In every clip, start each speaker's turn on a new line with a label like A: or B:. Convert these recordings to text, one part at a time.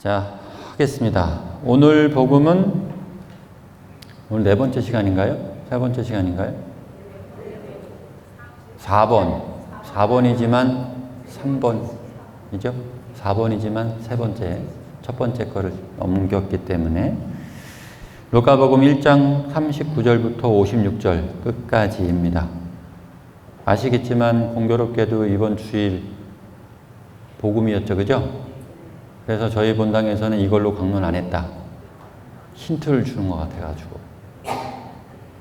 A: 자, 하겠습니다. 오늘 복음은 오늘 네 번째 시간인가요? 세 번째 시간인가요? 4번이지만 3번이죠? 4번이지만 세 번째, 첫 번째 거를 넘겼기 때문에 루카복음 1장 39절부터 56절 끝까지입니다. 아시겠지만 공교롭게도 이번 주일 복음이었죠, 그죠? 그래서 저희 본당에서는 이걸로 강론 안 했다. 힌트를 주는 것 같아가지고.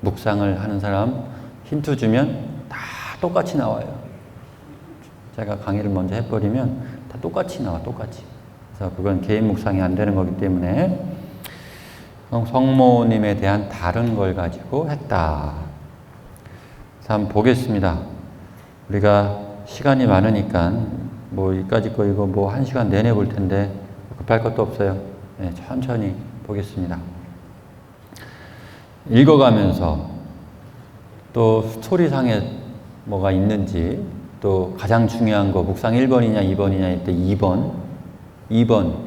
A: 묵상을 하는 사람 힌트 주면 다 똑같이 나와요. 제가 강의를 먼저 해버리면 다 똑같이 나와, 똑같이. 그래서 그건 개인 묵상이 안 되는 거기 때문에 성모님에 대한 다른 걸 가지고 했다. 그래서 한번 보겠습니다. 우리가 시간이 많으니까 뭐 이까짓 거 이거 뭐 1시간 내내 볼 텐데 급할 것도 없어요. 네, 천천히 보겠습니다. 읽어가면서 또 스토리상에 뭐가 있는지 또 가장 중요한 거 묵상 1번이냐 2번이냐 이때 2번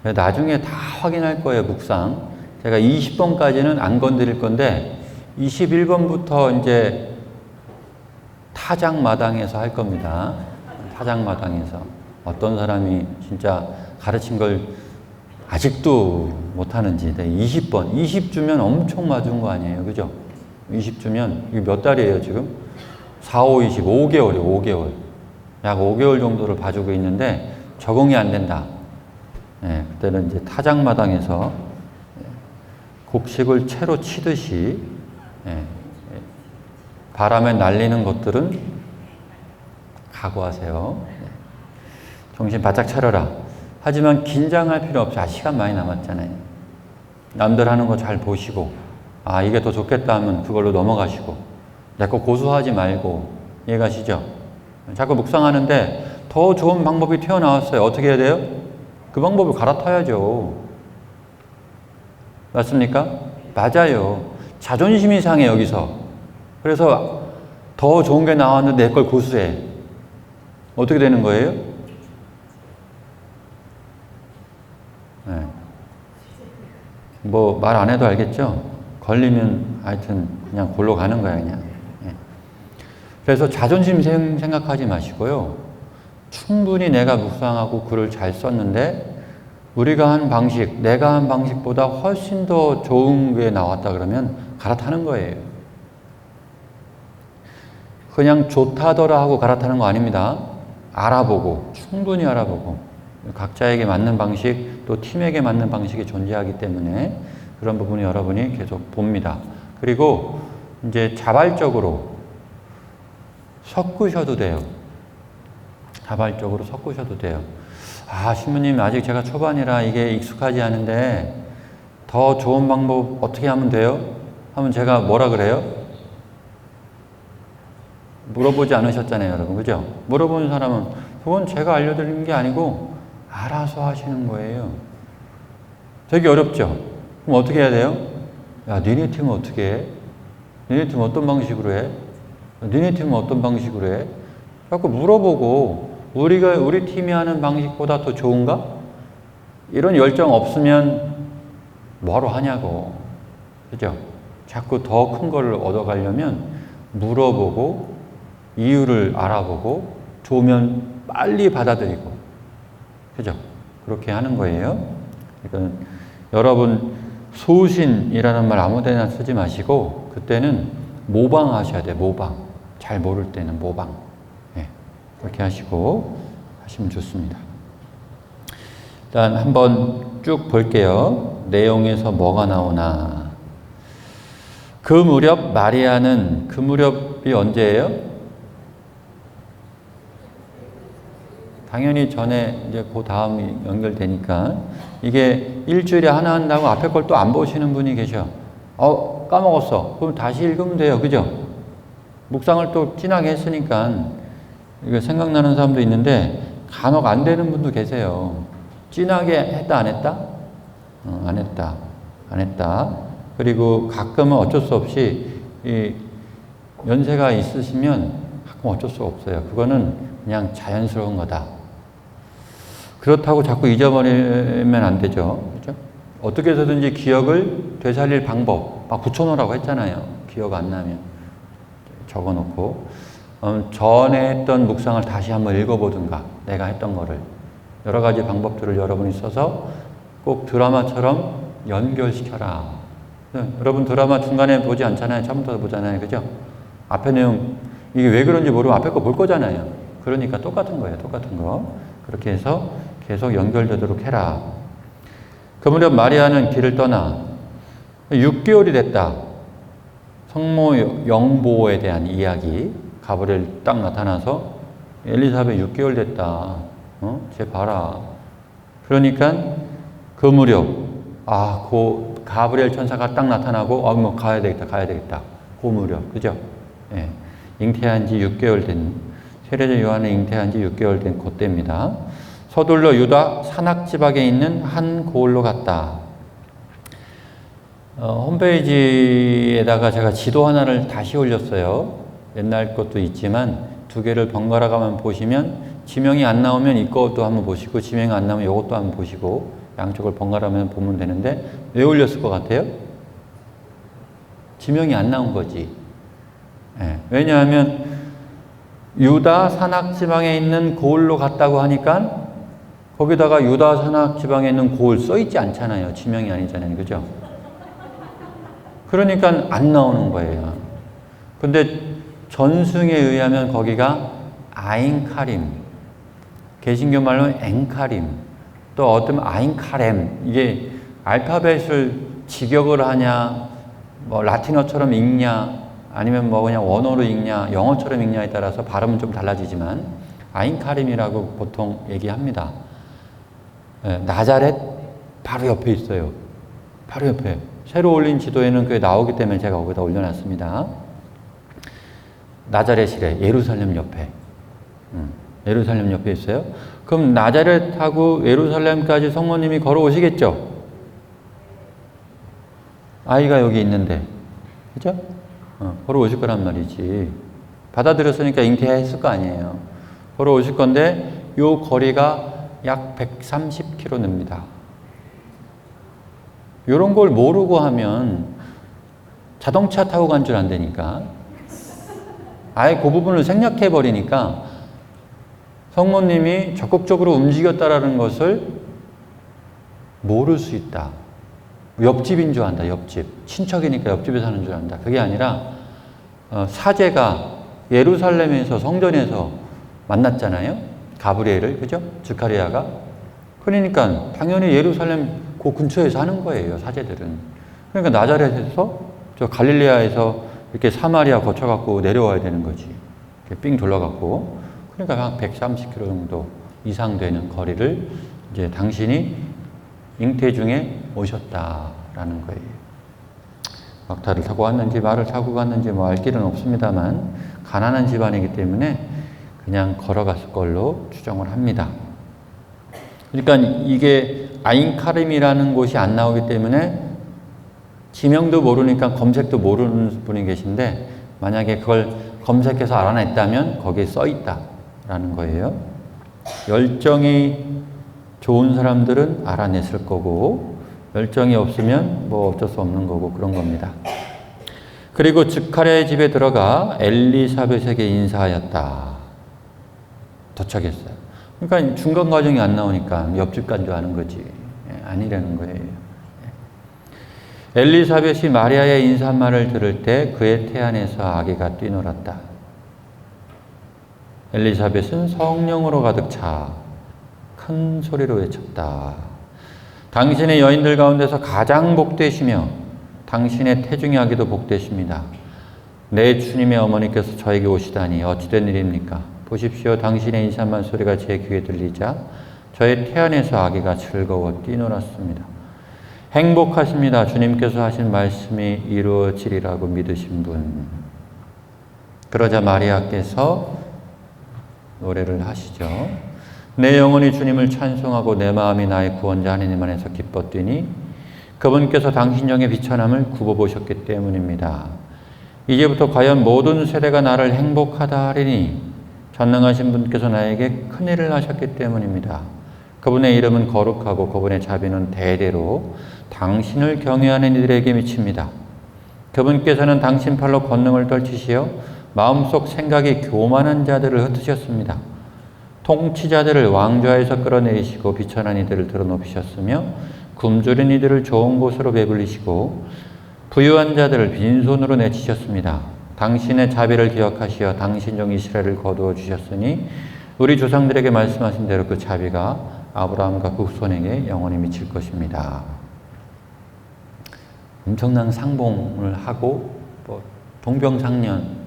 A: 나중에 다 확인할 거예요. 묵상 제가 20번까지는 안 건드릴 건데 21번부터 이제 타작마당에서 할 겁니다. 타작마당에서 어떤 사람이 진짜 가르친 걸 아직도 못하는지. 20번 20주면 엄청 맞은 거 아니에요, 그죠? 20주면 이게 몇 달이에요 지금? 4, 5, 20 5개월이에요. 5개월 약 5개월 정도를 봐주고 있는데 적응이 안 된다. 네, 그때는 이제 타작마당에서 곡식을 채로 치듯이 바람에 날리는 것들은 각오하세요. 정신 바짝 차려라. 하지만 긴장할 필요 없어. 시간 많이 남았잖아요. 남들 하는 거 잘 보시고 이게 더 좋겠다 하면 그걸로 넘어가시고 자꾸 고수하지 말고 이해가시죠? 자꾸 묵상하는데 더 좋은 방법이 튀어나왔어요. 어떻게 해야 돼요? 그 방법을 갈아타야죠. 맞습니까? 맞아요. 자존심이 상해 여기서. 그래서 더 좋은 게 나왔는데 내 걸 고수해. 어떻게 되는 거예요? 네. 뭐 말 안 해도 알겠죠? 걸리면 하여튼 그냥 골로 가는 거야 그냥. 네. 그래서 자존심 생각하지 마시고요. 충분히 내가 묵상하고 글을 잘 썼는데 우리가 한 방식, 내가 한 방식보다 훨씬 더 좋은 게 나왔다 그러면 갈아타는 거예요. 그냥 좋다더라 하고 갈아타는 거 아닙니다. 알아보고, 충분히 알아보고, 각자에게 맞는 방식, 또 팀에게 맞는 방식이 존재하기 때문에 그런 부분이 여러분이 계속 봅니다. 그리고 이제 자발적으로 섞으셔도 돼요. 자발적으로 섞으셔도 돼요. 신부님, 아직 제가 초반이라 이게 익숙하지 않은데 더 좋은 방법 어떻게 하면 돼요? 하면 제가 뭐라 그래요? 물어보지 않으셨잖아요, 여러분. 그죠? 물어보는 사람은 그건 제가 알려드리는 게 아니고 알아서 하시는 거예요. 되게 어렵죠? 그럼 어떻게 해야 돼요? 야, 니네 팀은 어떻게 해? 니네 팀은 어떤 방식으로 해? 니네 팀은 어떤 방식으로 해? 자꾸 물어보고 우리 팀이 하는 방식보다 더 좋은가? 이런 열정 없으면 뭐하러 하냐고. 그죠? 자꾸 더 큰 거를 얻어가려면 물어보고 이유를 알아보고 좋으면 빨리 받아들이고, 그죠? 그렇게 하는 거예요. 그러니까 여러분 소신이라는 말 아무데나 쓰지 마시고 그때는 모방하셔야 돼요. 모방. 잘 모를 때는 모방. 그렇게 하시고 하시면 좋습니다. 일단 한번 쭉 볼게요. 내용에서 뭐가 나오나. 그 무렵 마리아는, 그 무렵이 언제예요? 당연히 전에 이제 그 다음이 연결되니까 이게 일주일에 하나 한다고 앞에 걸 또 안 보시는 분이 계셔. 까먹었어. 그럼 다시 읽으면 돼요. 그죠? 묵상을 또 진하게 했으니까 이거 생각나는 사람도 있는데 간혹 안 되는 분도 계세요. 진하게 했다 안 했다? 안 했다. 그리고 가끔은 어쩔 수 없이 이 연세가 있으시면 가끔 어쩔 수 없어요. 그거는 그냥 자연스러운 거다. 그렇다고 자꾸 잊어버리면 안 되죠. 그죠? 어떻게 해서든지 기억을 되살릴 방법, 막 붙여놓으라고 했잖아요. 기억 안 나면. 적어놓고. 전에 했던 묵상을 다시 한번 읽어보든가, 내가 했던 거를. 여러 가지 방법들을 여러분이 써서 꼭 드라마처럼 연결시켜라. 여러분 드라마 중간에 보지 않잖아요. 처음부터 보잖아요. 그죠? 앞에 내용, 이게 왜 그런지 모르면 앞에 거 볼 거잖아요. 그러니까 똑같은 거예요. 똑같은 거. 그렇게 해서 계속 연결되도록 해라. 그 무렵 마리아는 길을 떠나 6개월이 됐다. 성모 영보에 대한 이야기. 가브리엘 딱 나타나서 엘리사벳 6개월 됐다. 쟤 봐라. 그러니까 그 무렵, 그 가브리엘 천사가 딱 나타나고, 뭐 가야 되겠다. 그 무렵, 그죠? 예. 잉태한 지 6개월 된, 세례자 요한은 잉태한 지 6개월 된 그때입니다. 서둘러 유다 산악 지방에 있는 한 고을로 갔다. 홈페이지에다가 제가 지도 하나를 다시 올렸어요. 옛날 것도 있지만 두 개를 번갈아 가면 보시면 지명이 안 나오면 이것도 한번 보시고 지명이 안 나오면 이것도 한번 보시고 양쪽을 번갈아가면 보면 되는데 왜 올렸을 것 같아요? 지명이 안 나온 거지. 예. 왜냐하면 유다 산악 지방에 있는 고을로 갔다고 하니까 거기다가 유다 산악 지방에 있는 고을 써 있지 않잖아요. 지명이 아니잖아요. 그죠? 그러니까 안 나오는 거예요. 근데 전승에 의하면 거기가 아인카림, 개신교 말로 엥카림, 또 어떤 아인카렘, 이게 알파벳을 직역을 하냐, 뭐 라틴어처럼 읽냐, 아니면 뭐 그냥 원어로 읽냐, 영어처럼 읽냐에 따라서 발음은 좀 달라지지만 아인카림이라고 보통 얘기합니다. 나자렛 바로 옆에 있어요. 바로 옆에. 새로 올린 지도에는 그게 나오기 때문에 제가 거기다 올려놨습니다. 나자렛이래. 예루살렘 옆에. 예루살렘 옆에 있어요. 그럼 나자렛하고 예루살렘까지 성모님이 걸어오시겠죠? 아이가 여기 있는데. 그죠? 걸어오실 거란 말이지. 받아들였으니까 잉태했을 거 아니에요. 걸어오실 건데 요 거리가 약 130km 됩니다. 요런 걸 모르고 하면 자동차 타고 간 줄 안다니까. 아예 그 부분을 생략해 버리니까 성모님이 적극적으로 움직였다라는 것을 모를 수 있다. 옆집인 줄 안다. 옆집. 친척이니까 옆집에 사는 줄 안다. 그게 아니라 사제가 예루살렘에서 성전에서 만났잖아요. 가브리엘을. 그죠? 스가랴가. 그러니까 당연히 예루살렘 그 근처에 사는 거예요. 사제들은. 그러니까 나자렛에서 저 갈릴레아에서 이렇게 사마리아 거쳐갖고 내려와야 되는 거지. 이렇게 삥 돌아갖고. 그러니까 한 130km 정도 이상 되는 거리를 이제 당신이 잉태 중에 오셨다라는 거예요. 막타를 타고 왔는지 말을 타고 갔는지 뭐 알 길은 없습니다만 가난한 집안이기 때문에 그냥 걸어갔을 걸로 추정을 합니다. 그러니까 이게 아인카림이라는 곳이 안 나오기 때문에 지명도 모르니까 검색도 모르는 분이 계신데 만약에 그걸 검색해서 알아냈다면 거기에 써 있다라는 거예요. 열정이 좋은 사람들은 알아냈을 거고 열정이 없으면 뭐 어쩔 수 없는 거고 그런 겁니다. 그리고 스가랴의 집에 들어가 엘리사벳에게 인사하였다. 도착했어요. 그러니까 중간 과정이 안 나오니까 옆집 간 줄 아는 거지. 아니라는 거예요. 엘리사벳이 마리아의 인사말을 들을 때 그의 태안에서 아기가 뛰놀았다. 엘리사벳은 성령으로 가득 차 큰 소리로 외쳤다. 당신의 여인들 가운데서 가장 복되시며 당신의 태중의 아기도 복되십니다. 내 주님의 어머니께서 저에게 오시다니 어찌된 일입니까? 보십시오. 당신의 인사말 소리가 제 귀에 들리자 저의 태안에서 아기가 즐거워 뛰놀았습니다. 행복하십니다. 주님께서 하신 말씀이 이루어지리라고 믿으신 분. 그러자 마리아께서 노래를 하시죠. 내 영혼이 주님을 찬송하고 내 마음이 나의 구원자 하나님 안에서 기뻐 뛰니 그분께서 당신 영의 비천함을 굽어보셨기 때문입니다. 이제부터 과연 모든 세대가 나를 행복하다 하리니 전능하신 분께서 나에게 큰일을 하셨기 때문입니다. 그분의 이름은 거룩하고 그분의 자비는 대대로 당신을 경외하는 이들에게 미칩니다. 그분께서는 당신 팔로 권능을 떨치시어 마음속 생각이 교만한 자들을 흩으셨습니다. 통치자들을 왕좌에서 끌어내리시고 비천한 이들을 들어놓으셨으며 굶주린 이들을 좋은 곳으로 배불리시고 부유한 자들을 빈손으로 내치셨습니다. 당신의 자비를 기억하시어 당신 종 이스라엘을 거두어 주셨으니 우리 조상들에게 말씀하신 대로 그 자비가 아브라함과 그 후손에게 영원히 미칠 것입니다. 엄청난 상봉을 하고 동병상련,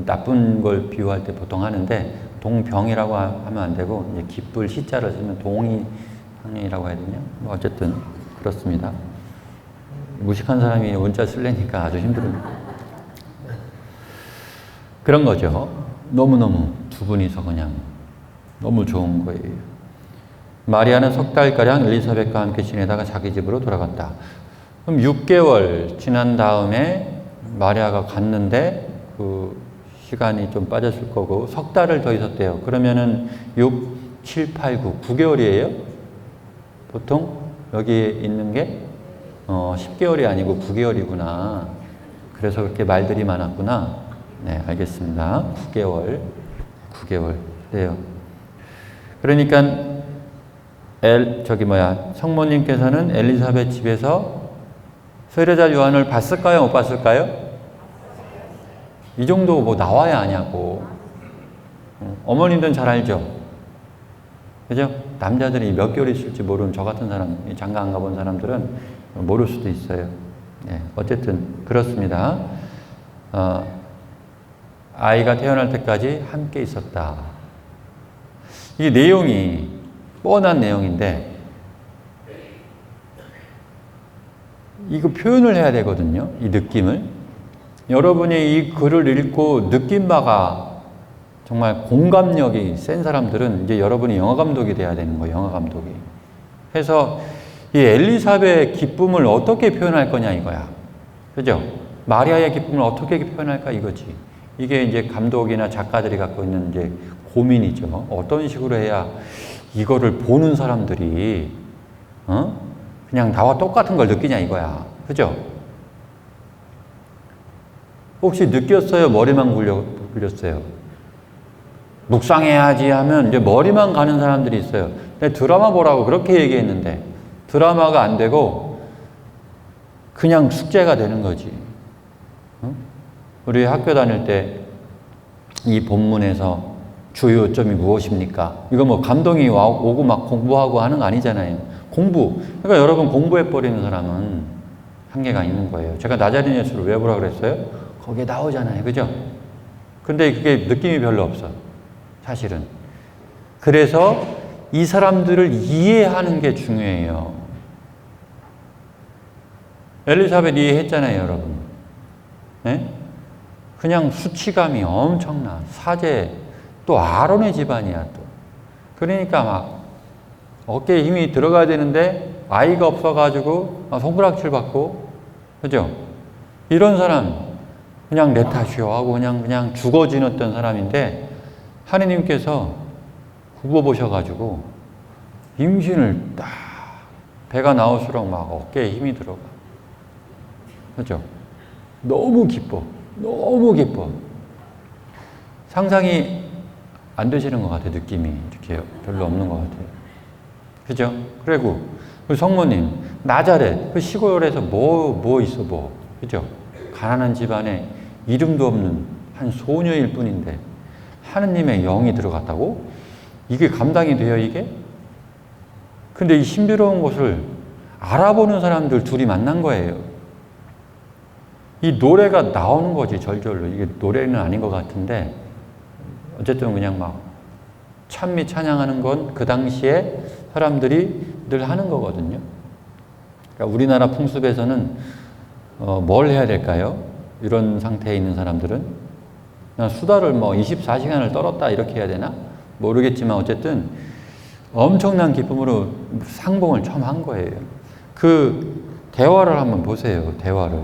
A: 나쁜 걸 비유할 때 보통 하는데 동병이라고 하면 안 되고 이제 기쁠 시자를 쓰면 동의상련이라고 해야 되냐? 어쨌든 그렇습니다. 무식한 사람이 원자 쓰려니까 아주 힘들어요. 그런 거죠. 너무너무 두 분이서 그냥 너무 좋은 거예요. 마리아는 석 달가량 엘리사벳과 함께 지내다가 자기 집으로 돌아갔다. 그럼 6개월 지난 다음에 마리아가 갔는데 그 시간이 좀 빠졌을 거고 석 달을 더 있었대요. 그러면은 6, 7, 8, 9, 9개월이에요? 보통 여기에 있는 게 10개월이 아니고 9개월이구나. 그래서 그렇게 말들이 많았구나. 네, 알겠습니다. 9개월이에요. 그러니까 성모님께서는 엘리사벳 집에서 세례자 요한을 봤을까요? 못 봤을까요? 이 정도 뭐 나와야 아냐고. 어머님들은 잘 알죠? 그죠? 남자들이 몇 개월 있을지 모르는 저 같은 사람, 장가 안 가본 사람들은 모를 수도 있어요. 네, 어쨌든 그렇습니다. 아이가 태어날 때까지 함께 있었다. 이 내용이 뻔한 내용인데 이거 표현을 해야 되거든요. 이 느낌을. 여러분이 이 글을 읽고 느낀 바가 정말 공감력이 센 사람들은 이제 여러분이 영화 감독이 돼야 되는 거예요. 영화 감독이. 그래서 이 엘리사벳의 기쁨을 어떻게 표현할 거냐 이거야. 그죠? 마리아의 기쁨을 어떻게 표현할까 이거지. 이게 이제 감독이나 작가들이 갖고 있는 이제 고민이죠. 어떤 식으로 해야 이거를 보는 사람들이 그냥 나와 똑같은 걸 느끼냐 이거야. 그죠? 혹시 느꼈어요? 머리만 굴렸어요? 묵상해야지 하면 이제 머리만 가는 사람들이 있어요. 근데 드라마 보라고 그렇게 얘기했는데 드라마가 안 되고 그냥 숙제가 되는 거지. 우리 학교 다닐 때 이 본문에서 주요 요점이 무엇입니까? 이거 뭐 감독이 오고 막 공부하고 하는 거 아니잖아요. 공부. 그러니까 여러분 공부해버리는 사람은 한계가 있는 거예요. 제가 나자린 예수를 왜 보라 그랬어요? 거기에 나오잖아요. 그죠? 근데 그게 느낌이 별로 없어. 사실은. 그래서 이 사람들을 이해하는 게 중요해요. 엘리사벳 이해했잖아요, 여러분. 네? 그냥 수치감이 엄청나. 사제, 또 아론의 집안이야, 또. 그러니까 막 어깨에 힘이 들어가야 되는데 아이가 없어가지고 손가락질 받고, 그죠? 이런 사람, 그냥 내 탓이요 하고 그냥 죽어 지냈던 사람인데 하느님께서 굽어보셔가지고 임신을 딱 배가 나올수록 막 어깨에 힘이 들어가. 그죠? 너무 기뻐. 너무 기뻐. 상상이 안 되시는 것 같아요. 느낌이 이렇게 별로 없는 것 같아요. 그죠? 그리고 그 성모님 나자렛 그 시골에서 뭐 있어 뭐. 그죠? 가난한 집안에 이름도 없는 한 소녀일 뿐인데 하느님의 영이 들어갔다고? 이게 감당이 돼요 이게? 근데 이 신비로운 것을 알아보는 사람들 둘이 만난 거예요. 이 노래가 나오는 거지 절절로. 이게 노래는 아닌 것 같은데 어쨌든 그냥 막 찬미 찬양하는 건 그 당시에 사람들이 늘 하는 거거든요. 그러니까 우리나라 풍습에서는 뭘 해야 될까요? 이런 상태에 있는 사람들은 그냥 수다를 뭐 24시간을 떨었다 이렇게 해야 되나? 모르겠지만 어쨌든 엄청난 기쁨으로 상봉을 처음 한 거예요. 그 대화를 한번 보세요. 대화를.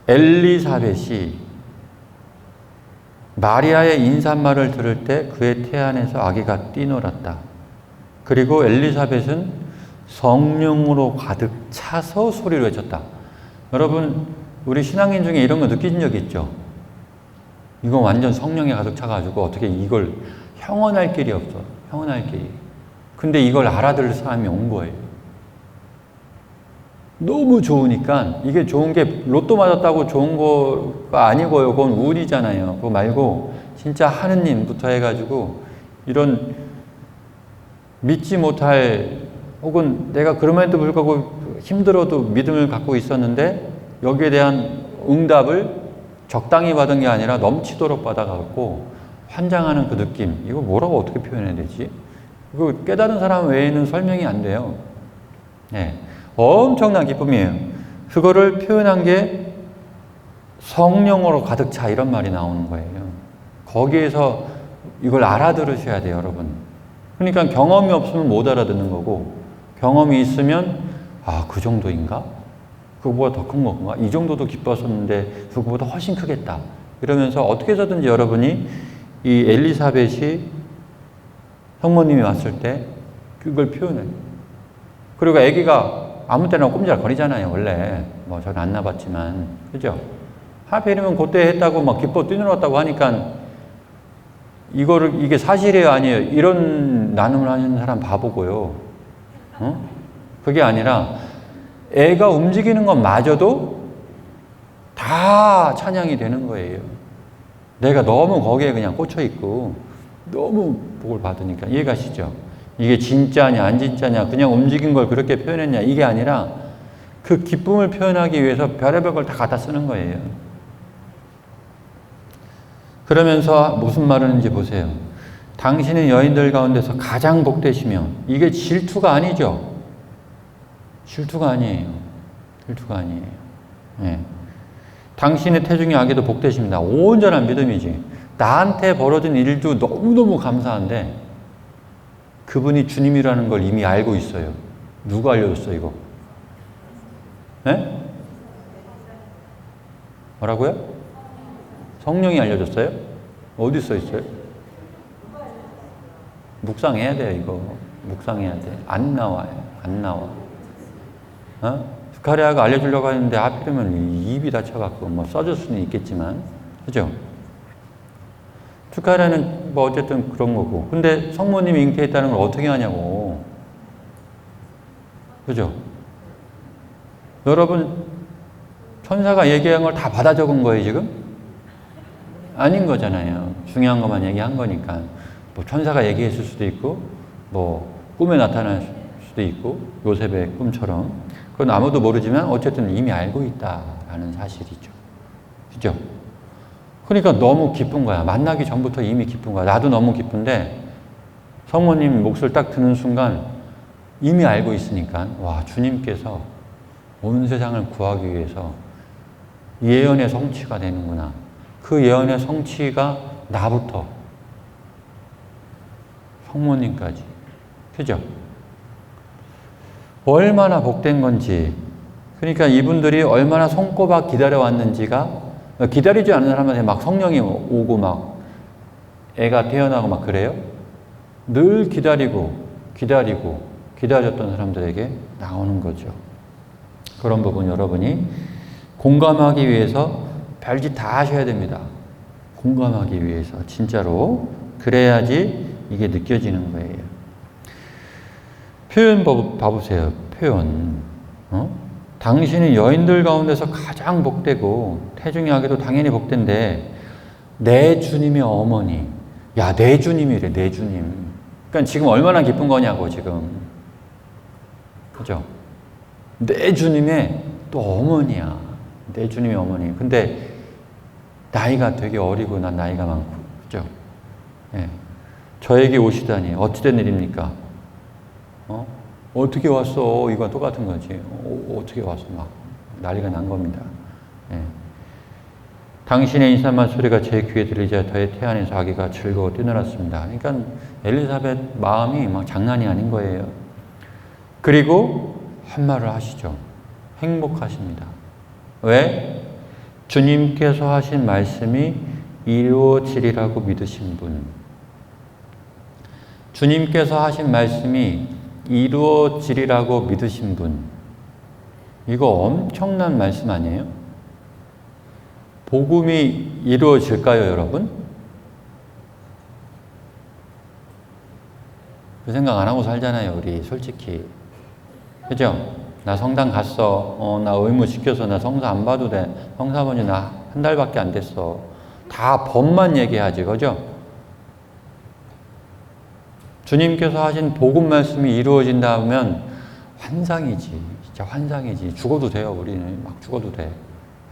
A: 엘리사벳이 마리아의 인사말을 들을 때 그의 태 안에서 아기가 뛰놀았다. 그리고 엘리사벳은 성령으로 가득 차서 소리를 외쳤다. 여러분, 우리 신앙인 중에 이런 거 느낀 적 있죠? 이건 완전 성령에 가득 차가지고 어떻게 이걸 형언할 길이 없어. 형언할 길이. 근데 이걸 알아들을 사람이 온 거예요. 너무 좋으니까, 이게 좋은 게 로또 맞았다고 좋은 거가 아니고요. 그건 운이잖아요. 그거 말고 진짜 하느님부터 해가지고 이런 믿지 못할, 혹은 내가 그럼에도 불구하고 힘들어도 믿음을 갖고 있었는데 여기에 대한 응답을 적당히 받은 게 아니라 넘치도록 받아갖고 환장하는 그 느낌, 이거 뭐라고 어떻게 표현해야 되지? 이거 깨달은 사람 외에는 설명이 안 돼요. 네. 엄청난 기쁨이에요. 그거를 표현한 게 성령으로 가득 차, 이런 말이 나오는 거예요. 거기에서 이걸 알아들으셔야 돼요, 여러분. 그러니까 경험이 없으면 못 알아듣는 거고, 경험이 있으면 그 정도인가? 그거보다 더 큰 건가? 이 정도도 기뻤었는데 그거보다 훨씬 크겠다. 이러면서 어떻게 해서든지 여러분이 이 엘리사벳이 성모님이 왔을 때 그걸 표현해요. 그리고 아기가 아무 때나 꼼지락거리잖아요, 원래. 뭐 저는 안 나봤지만. 그죠? 하필이면 그때 했다고 막 기뻐 뛰놀았다고 하니까 이게 사실이에요, 아니에요? 이런 나눔을 하는 사람 바보고요. 그게 아니라 애가 움직이는 것마저도 다 찬양이 되는 거예요. 내가 너무 거기에 그냥 꽂혀 있고 너무 복을 받으니까. 이해가시죠? 이게 진짜냐 안 진짜냐, 그냥 움직인 걸 그렇게 표현했냐, 이게 아니라 그 기쁨을 표현하기 위해서 별의별 걸 다 갖다 쓰는 거예요. 그러면서 무슨 말을 하는지 보세요. 당신은 여인들 가운데서 가장 복되시며, 이게 질투가 아니죠. 질투가 아니에요. 질투가 아니에요. 네. 당신의 태중의 아기도 복되십니다. 온전한 믿음이지. 나한테 벌어진 일도 너무너무 감사한데 그분이 주님이라는 걸 이미 알고 있어요. 누가 알려줬어, 이거? 네? 뭐라고요? 성령이 알려줬어요? 어디 써 있어요? 묵상해야 돼요, 이거. 묵상해야 돼. 안 나와요. 안 나와. 스가랴가 알려주려고 하는데 하필이면 입이 다쳐갖고 뭐 써줄 수는 있겠지만, 그죠? 스가랴는 뭐 어쨌든 그런 거고. 근데 성모님이 잉태했다는 걸 어떻게 하냐고. 그죠? 여러분, 천사가 얘기한 걸 다 받아 적은 거예요, 지금? 아닌 거잖아요. 중요한 것만 얘기한 거니까. 뭐 천사가 얘기했을 수도 있고, 뭐 꿈에 나타날 수도 있고, 요셉의 꿈처럼. 그건 아무도 모르지만 어쨌든 이미 알고 있다라는 사실이죠. 그죠? 그러니까 너무 기쁜 거야. 만나기 전부터 이미 기쁜 거야. 나도 너무 기쁜데 성모님 몫을 딱 듣는 순간 이미 알고 있으니까, 와, 주님께서 온 세상을 구하기 위해서 예언의 성취가 되는구나. 그 예언의 성취가 나부터 성모님까지. 그죠? 얼마나 복된 건지. 그러니까 이분들이 얼마나 손꼽아 기다려왔는지가, 기다리지 않는 사람한테 막 성령이 오고 막 애가 태어나고 막 그래요? 늘 기다렸던 사람들에게 나오는 거죠. 그런 부분 여러분이 공감하기 위해서 별짓 다 하셔야 됩니다. 공감하기 위해서. 진짜로. 그래야지 이게 느껴지는 거예요. 표현 봐보세요. 표현. 당신은 여인들 가운데서 가장 복되고 태중의 아기도 당연히 복된데 내 주님의 어머니. 야, 내 주님이래, 내 주님. 그러니까 지금 얼마나 기쁜 거냐고, 지금. 그죠? 내 주님의 또 어머니야. 내 주님의 어머니. 근데 나이가 되게 어리고 난 나이가 많고. 그죠? 예. 저에게 오시다니 어찌된 일입니까? 어떻게 왔어? 이건 똑같은 거지. 어떻게 왔어? 막 난리가 난 겁니다. 예. 당신의 인사말 소리가 제 귀에 들리자 저의 태안에서 아기가 즐거워 뛰놀았습니다. 그러니까 엘리사벳 마음이 막 장난이 아닌 거예요. 그리고 한 말을 하시죠. 행복하십니다. 왜? 주님께서 하신 말씀이 이루어지리라고 믿으신 분. 주님께서 하신 말씀이 이루어지리라고 믿으신 분, 이거 엄청난 말씀 아니에요? 복음이 이루어질까요, 여러분? 그 생각 안 하고 살잖아요, 우리 솔직히. 그죠? 나 성당 갔어. 나 의무 시켜서 나 성사 안 봐도 돼. 성사 본지 나 한 달밖에 안 됐어. 다 법만 얘기하지, 그죠? 주님께서 하신 복음 말씀이 이루어진다면 환상이지. 진짜 환상이지. 죽어도 돼요, 우리는. 막 죽어도 돼.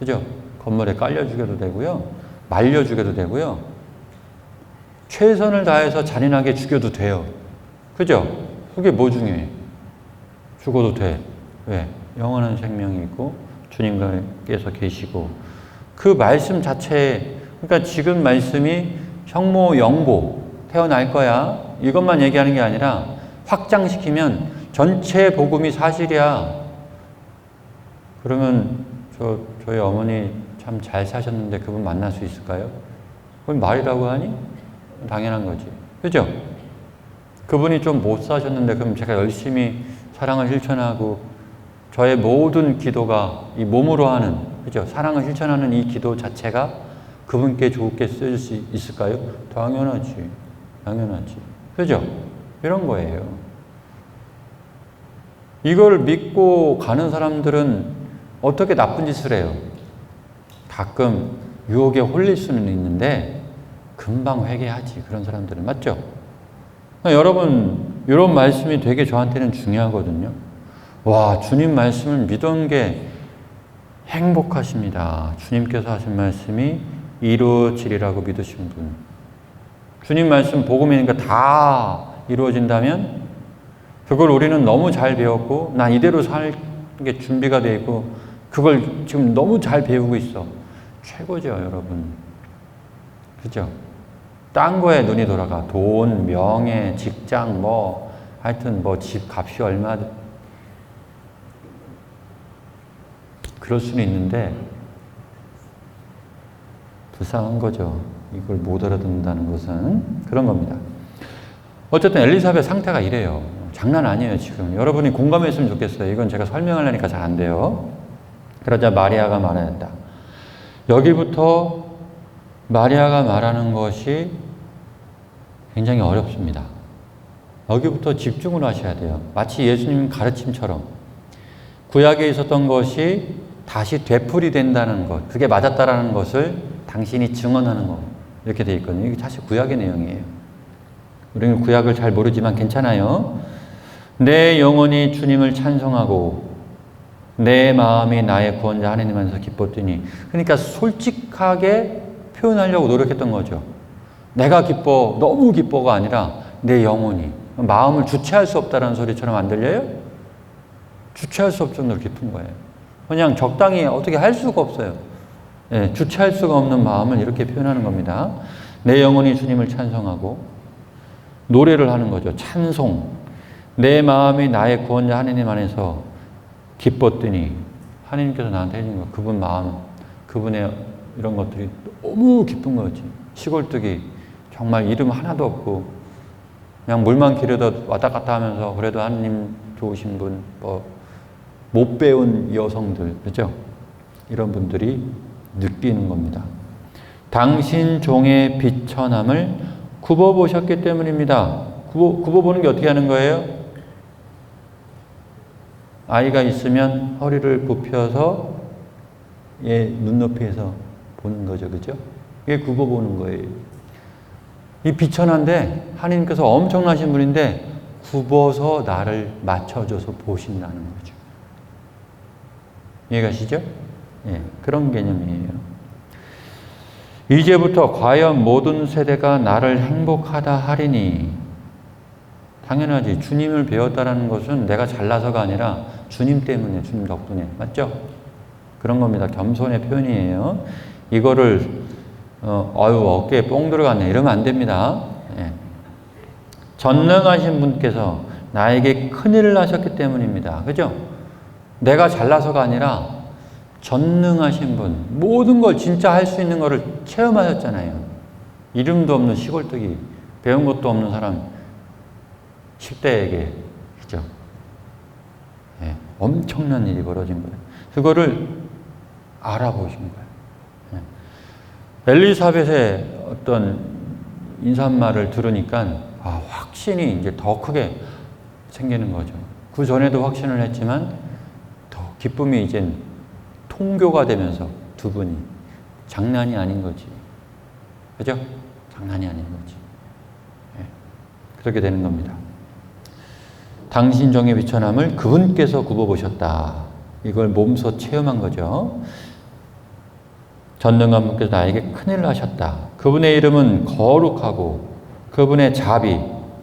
A: 그죠? 건물에 깔려 죽여도 되고요. 말려 죽여도 되고요. 최선을 다해서 잔인하게 죽여도 돼요. 그죠? 그게 뭐 중요해? 죽어도 돼. 왜? 영원한 생명이 있고 주님께서 계시고 그 말씀 자체에, 그러니까 지금 말씀이 형모 영보 태어날 거야 이것만 얘기하는 게 아니라 확장시키면 전체 복음이 사실이야. 그러면 저희 어머니 참 잘 사셨는데 그분 만날 수 있을까요? 그건 말이라고 하니? 당연한 거지. 그죠? 그분이 좀 못 사셨는데 그럼 제가 열심히 사랑을 실천하고 저의 모든 기도가 이 몸으로 하는, 그죠? 사랑을 실천하는 이 기도 자체가 그분께 좋게 쓰일 수 있을까요? 당연하지. 당연하지. 그죠? 이런 거예요. 이걸 믿고 가는 사람들은 어떻게 나쁜 짓을 해요? 가끔 유혹에 홀릴 수는 있는데 금방 회개하지. 그런 사람들은. 맞죠? 여러분, 이런 말씀이 되게 저한테는 중요하거든요. 와, 주님 말씀을 믿은 게 행복하십니다. 주님께서 하신 말씀이 이루어지리라고 믿으신 분. 주님 말씀 복음이니까 다 이루어진다면 그걸 우리는 너무 잘 배웠고 난 이대로 살 게 준비가 되어 있고 그걸 지금 너무 잘 배우고 있어. 최고죠, 여러분. 그죠? 딴 거에 눈이 돌아가. 돈, 명예, 직장, 하여튼 집 값이 얼마, 그럴 수는 있는데 불쌍한 거죠. 이걸 못 알아듣는다는 것은 그런 겁니다. 어쨌든 엘리사벳 상태가 이래요. 장난 아니에요, 지금. 여러분이 공감했으면 좋겠어요. 이건 제가 설명하려니까 잘 안 돼요. 그러자 마리아가 말하였다. 여기부터 마리아가 말하는 것이 굉장히 어렵습니다. 여기부터 집중을 하셔야 돼요. 마치 예수님 가르침처럼 구약에 있었던 것이 다시 되풀이 된다는 것, 그게 맞았다라는 것을 당신이 증언하는 것, 이렇게 되어 있거든요. 이게 사실 구약의 내용이에요. 우리는 구약을 잘 모르지만 괜찮아요. 내 영혼이 주님을 찬송하고 내 마음이 나의 구원자 하나님 안에서 기뻤더니, 그러니까 솔직하게 표현하려고 노력했던 거죠. 내가 기뻐, 너무 기뻐가 아니라 내 영혼이, 마음을 주체할 수 없다는 소리처럼 안 들려요? 주체할 수 없을 정도로 깊은 거예요. 그냥 적당히 어떻게 할 수가 없어요. 예, 주체할 수가 없는 마음을 이렇게 표현하는 겁니다. 내 영혼이 주님을 찬송하고 노래를 하는 거죠. 찬송. 내 마음이 나의 구원자 하나님 안에서 기뻤더니, 하나님께서 나한테 해준 거, 그분 마음, 그분의 이런 것들이 너무 기쁜 거지. 시골뜨기, 정말 이름 하나도 없고 그냥 물만 기르다 왔다 갔다 하면서 그래도 하나님 좋으신 분, 못 배운 여성들, 그죠? 이런 분들이 느끼는 겁니다. 당신 종의 비천함을 굽어보셨기 때문입니다. 굽어보는 게 어떻게 하는 거예요? 아이가 있으면 허리를 굽혀서 얘 눈높이에서 보는 거죠. 그죠? 이게 굽어보는 거예요. 이 비천한데 하나님께서 엄청나신 분인데 굽어서 나를 맞춰줘서 보신다는 거죠. 이해가시죠? 예, 그런 개념이에요. 이제부터 과연 모든 세대가 나를 행복하다 하리니, 당연하지. 주님을 배웠다는 것은 내가 잘나서가 아니라 주님 때문에, 주님 덕분에. 맞죠? 그런 겁니다. 겸손의 표현이에요. 이거를 어깨에 뽕 들어갔네 이러면 안 됩니다. 예. 전능하신 분께서 나에게 큰일을 하셨기 때문입니다. 그죠? 내가 잘나서가 아니라 전능하신 분, 모든 걸 진짜 할 수 있는 거를 체험하셨잖아요. 이름도 없는 시골뜨기, 배운 것도 없는 사람, 10대에게. 그죠? 예, 엄청난 일이 벌어진 거예요. 그거를 알아보신 거예요. 예. 엘리사벳의 어떤 인사말을 들으니까 확신이 이제 더 크게 생기는 거죠. 그 전에도 확신을 했지만 더 기쁨이 이젠 통교가 되면서 두 분이 장난이 아닌 거지. 그죠? 장난이 아닌 거지. 예. 그렇게 되는 겁니다. 당신 종의 비천함을 그분께서 굽어보셨다. 이걸 몸소 체험한 거죠. 전능한 분께서 나에게 큰일을 하셨다. 그분의 이름은 거룩하고 그분의 자비,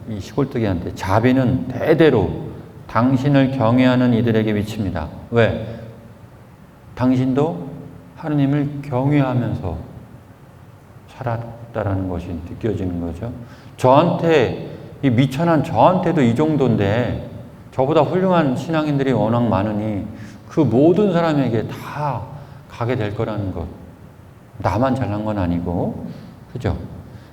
A: 이 시골뜨기한테 자비는 대대로 당신을 경외하는 이들에게 미칩니다. 왜? 당신도 하느님을 경외하면서 살았다라는 것이 느껴지는 거죠. 저한테, 이 미천한 저한테도 이 정도인데 저보다 훌륭한 신앙인들이 워낙 많으니 그 모든 사람에게 다 가게 될 거라는 것. 나만 잘난 건 아니고, 그죠?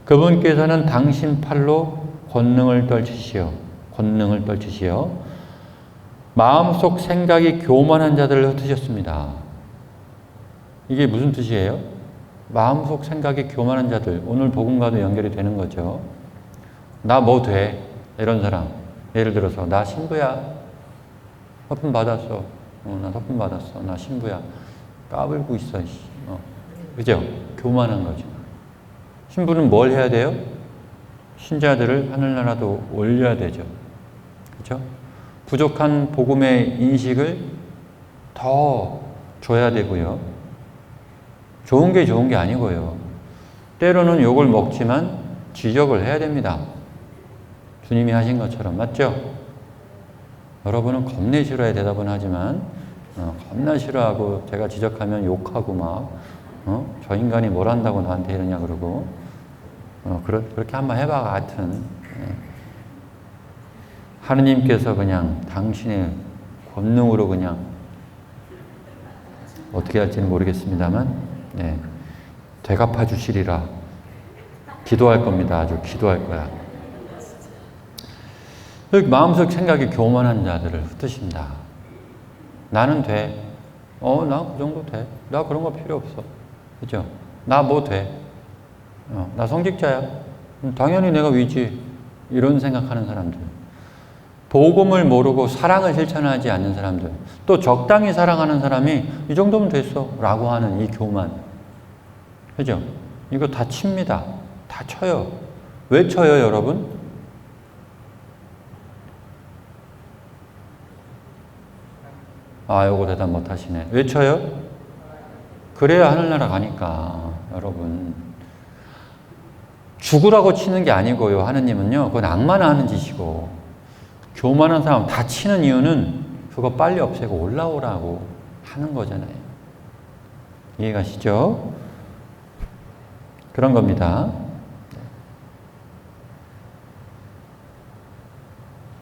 A: 그분께서는 당신 팔로 권능을 떨치시어 마음속 생각이 교만한 자들을 흩으셨습니다. 이게 무슨 뜻이에요? 마음속 생각이 교만한 자들. 오늘 복음과도 연결이 되는 거죠. 나 뭐 돼? 이런 사람. 예를 들어서 나 신부야. 서품 받았어. 나 서품 받았어. 나 신부야. 까불고 있어. 그죠? 교만한 거죠. 신부는 뭘 해야 돼요? 신자들을 하늘나라도 올려야 되죠. 그죠? 부족한 복음의 인식을 더 줘야 되고요. 좋은 게 아니고요. 때로는 욕을 먹지만 지적을 해야 됩니다. 주님이 하신 것처럼. 맞죠? 여러분은 겁내 싫어해 대답은 하지만 겁나 싫어하고 제가 지적하면 욕하고 막 저 인간이 뭘 한다고 나한테 이러냐 그러고 그렇게 한번 해봐. 하여튼 하느님께서 그냥 당신의 권능으로 그냥 어떻게 할지는 모르겠습니다만 되갚아 주시리라. 기도할 겁니다. 아주 기도할 거야. 마음속 생각이 교만한 자들을 흩으신다. 나는 돼. 나 그 정도 돼. 나 그런 거 필요 없어. 그죠? 나 뭐 돼. 나 성직자야. 당연히 내가 위지. 이런 생각하는 사람들. 복음을 모르고 사랑을 실천하지 않는 사람들. 또 적당히 사랑하는 사람이 이 정도면 됐어. 라고 하는 이 교만. 그죠? 이거 다 칩니다. 다 쳐요. 왜 쳐요, 여러분? 요거 대답 못 하시네. 왜 쳐요? 그래야 하늘나라 가니까, 여러분. 죽으라고 치는 게 아니고요. 하느님은요. 그건 악마나 하는 짓이고. 교만한 사람 다 치는 이유는 그거 빨리 없애고 올라오라고 하는 거잖아요. 이해가시죠? 그런 겁니다.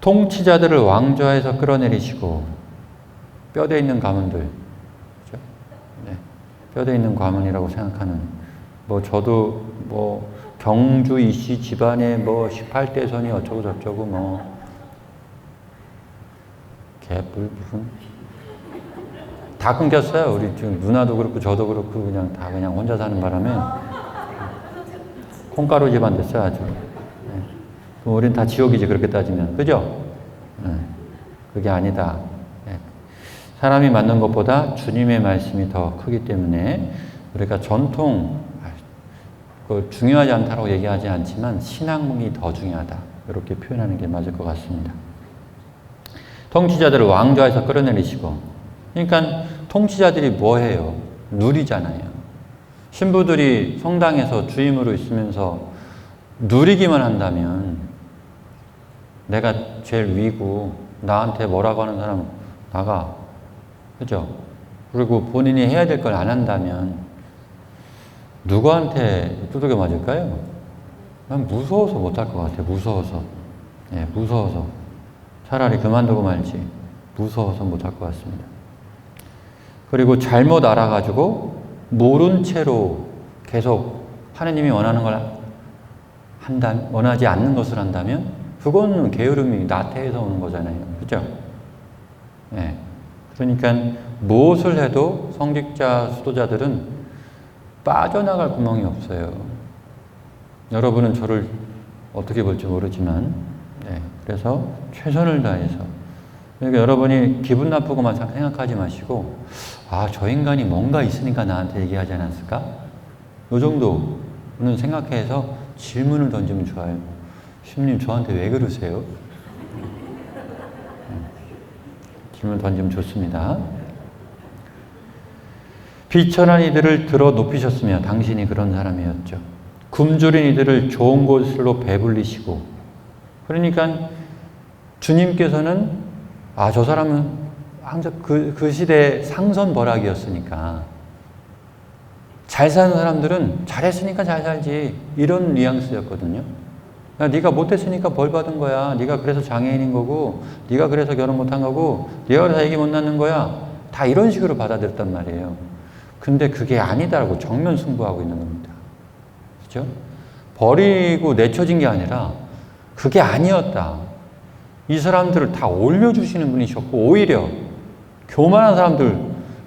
A: 통치자들을 왕좌에서 끌어내리시고 뼈대 있는 가문들, 그렇죠? 뼈대 있는 가문이라고 생각하는 저도 경주 이씨 집안에 18대손이 어쩌고 저쩌고 개뿔 무슨 다 끊겼어요. 우리 지금 누나도 그렇고 저도 그렇고 그냥 다 그냥 혼자 사는 바람에 콩가루 집안 됐어요. 아주. 우린 다 지옥이지 그렇게 따지면. 그죠? 그게 아니다. 사람이 만든 것보다 주님의 말씀이 더 크기 때문에 우리가 전통 중요하지 않다고 얘기하지 않지만 신앙이 더 중요하다. 이렇게 표현하는 게 맞을 것 같습니다. 통치자들을 왕좌에서 끌어내리시고, 그러니까 통치자들이 뭐 해요? 누리잖아요. 신부들이 성당에서 주임으로 있으면서 누리기만 한다면 내가 제일 위고 나한테 뭐라고 하는 사람 나가. 그죠? 그리고 본인이 해야 될 걸 안 한다면 누구한테 두들겨 맞을까요? 난 무서워서 못할 것 같아요. 무서워서. 무서워서. 차라리 그만두고 말지. 무서워서 못할 것 같습니다. 그리고 잘못 알아가지고 모른 채로 계속 하느님이 원하는 걸 원하지 않는 것을 한다면 그건 게으름이 나태해서 오는 거잖아요. 그죠? 예. 그러니까 무엇을 해도 성직자, 수도자들은 빠져나갈 구멍이 없어요. 여러분은 저를 어떻게 볼지 모르지만, 네. 그래서 최선을 다해서. 그러니까 여러분이 기분 나쁘고만 생각하지 마시고, 아, 저 인간이 뭔가 있으니까 나한테 얘기하지 않았을까? 요 정도는 생각해서 질문을 던지면 좋아요. 주님, 저한테 왜 그러세요? 질문 던지면 좋습니다. 비천한 이들을 들어 높이셨으며 당신이 그런 사람이었죠. 굶주린 이들을 좋은 곳으로 배불리시고, 그러니까 주님께서는 저 사람은 항상 그 시대의 상선벌악이었으니까 잘 사는 사람들은 잘했으니까 잘 살지, 이런 뉘앙스였거든요. 야, 네가 못했으니까 벌 받은 거야. 네가 그래서 장애인인 거고, 네가 그래서 결혼 못한 거고, 네가 그래서 애기 못 낳는 거야. 다 이런 식으로 받아들였단 말이에요. 근데 그게 아니다라고 정면 승부하고 있는 겁니다. 그죠? 버리고 내쳐진 게 아니라 그게 아니었다. 이 사람들을 다 올려주시는 분이셨고, 오히려 교만한 사람들,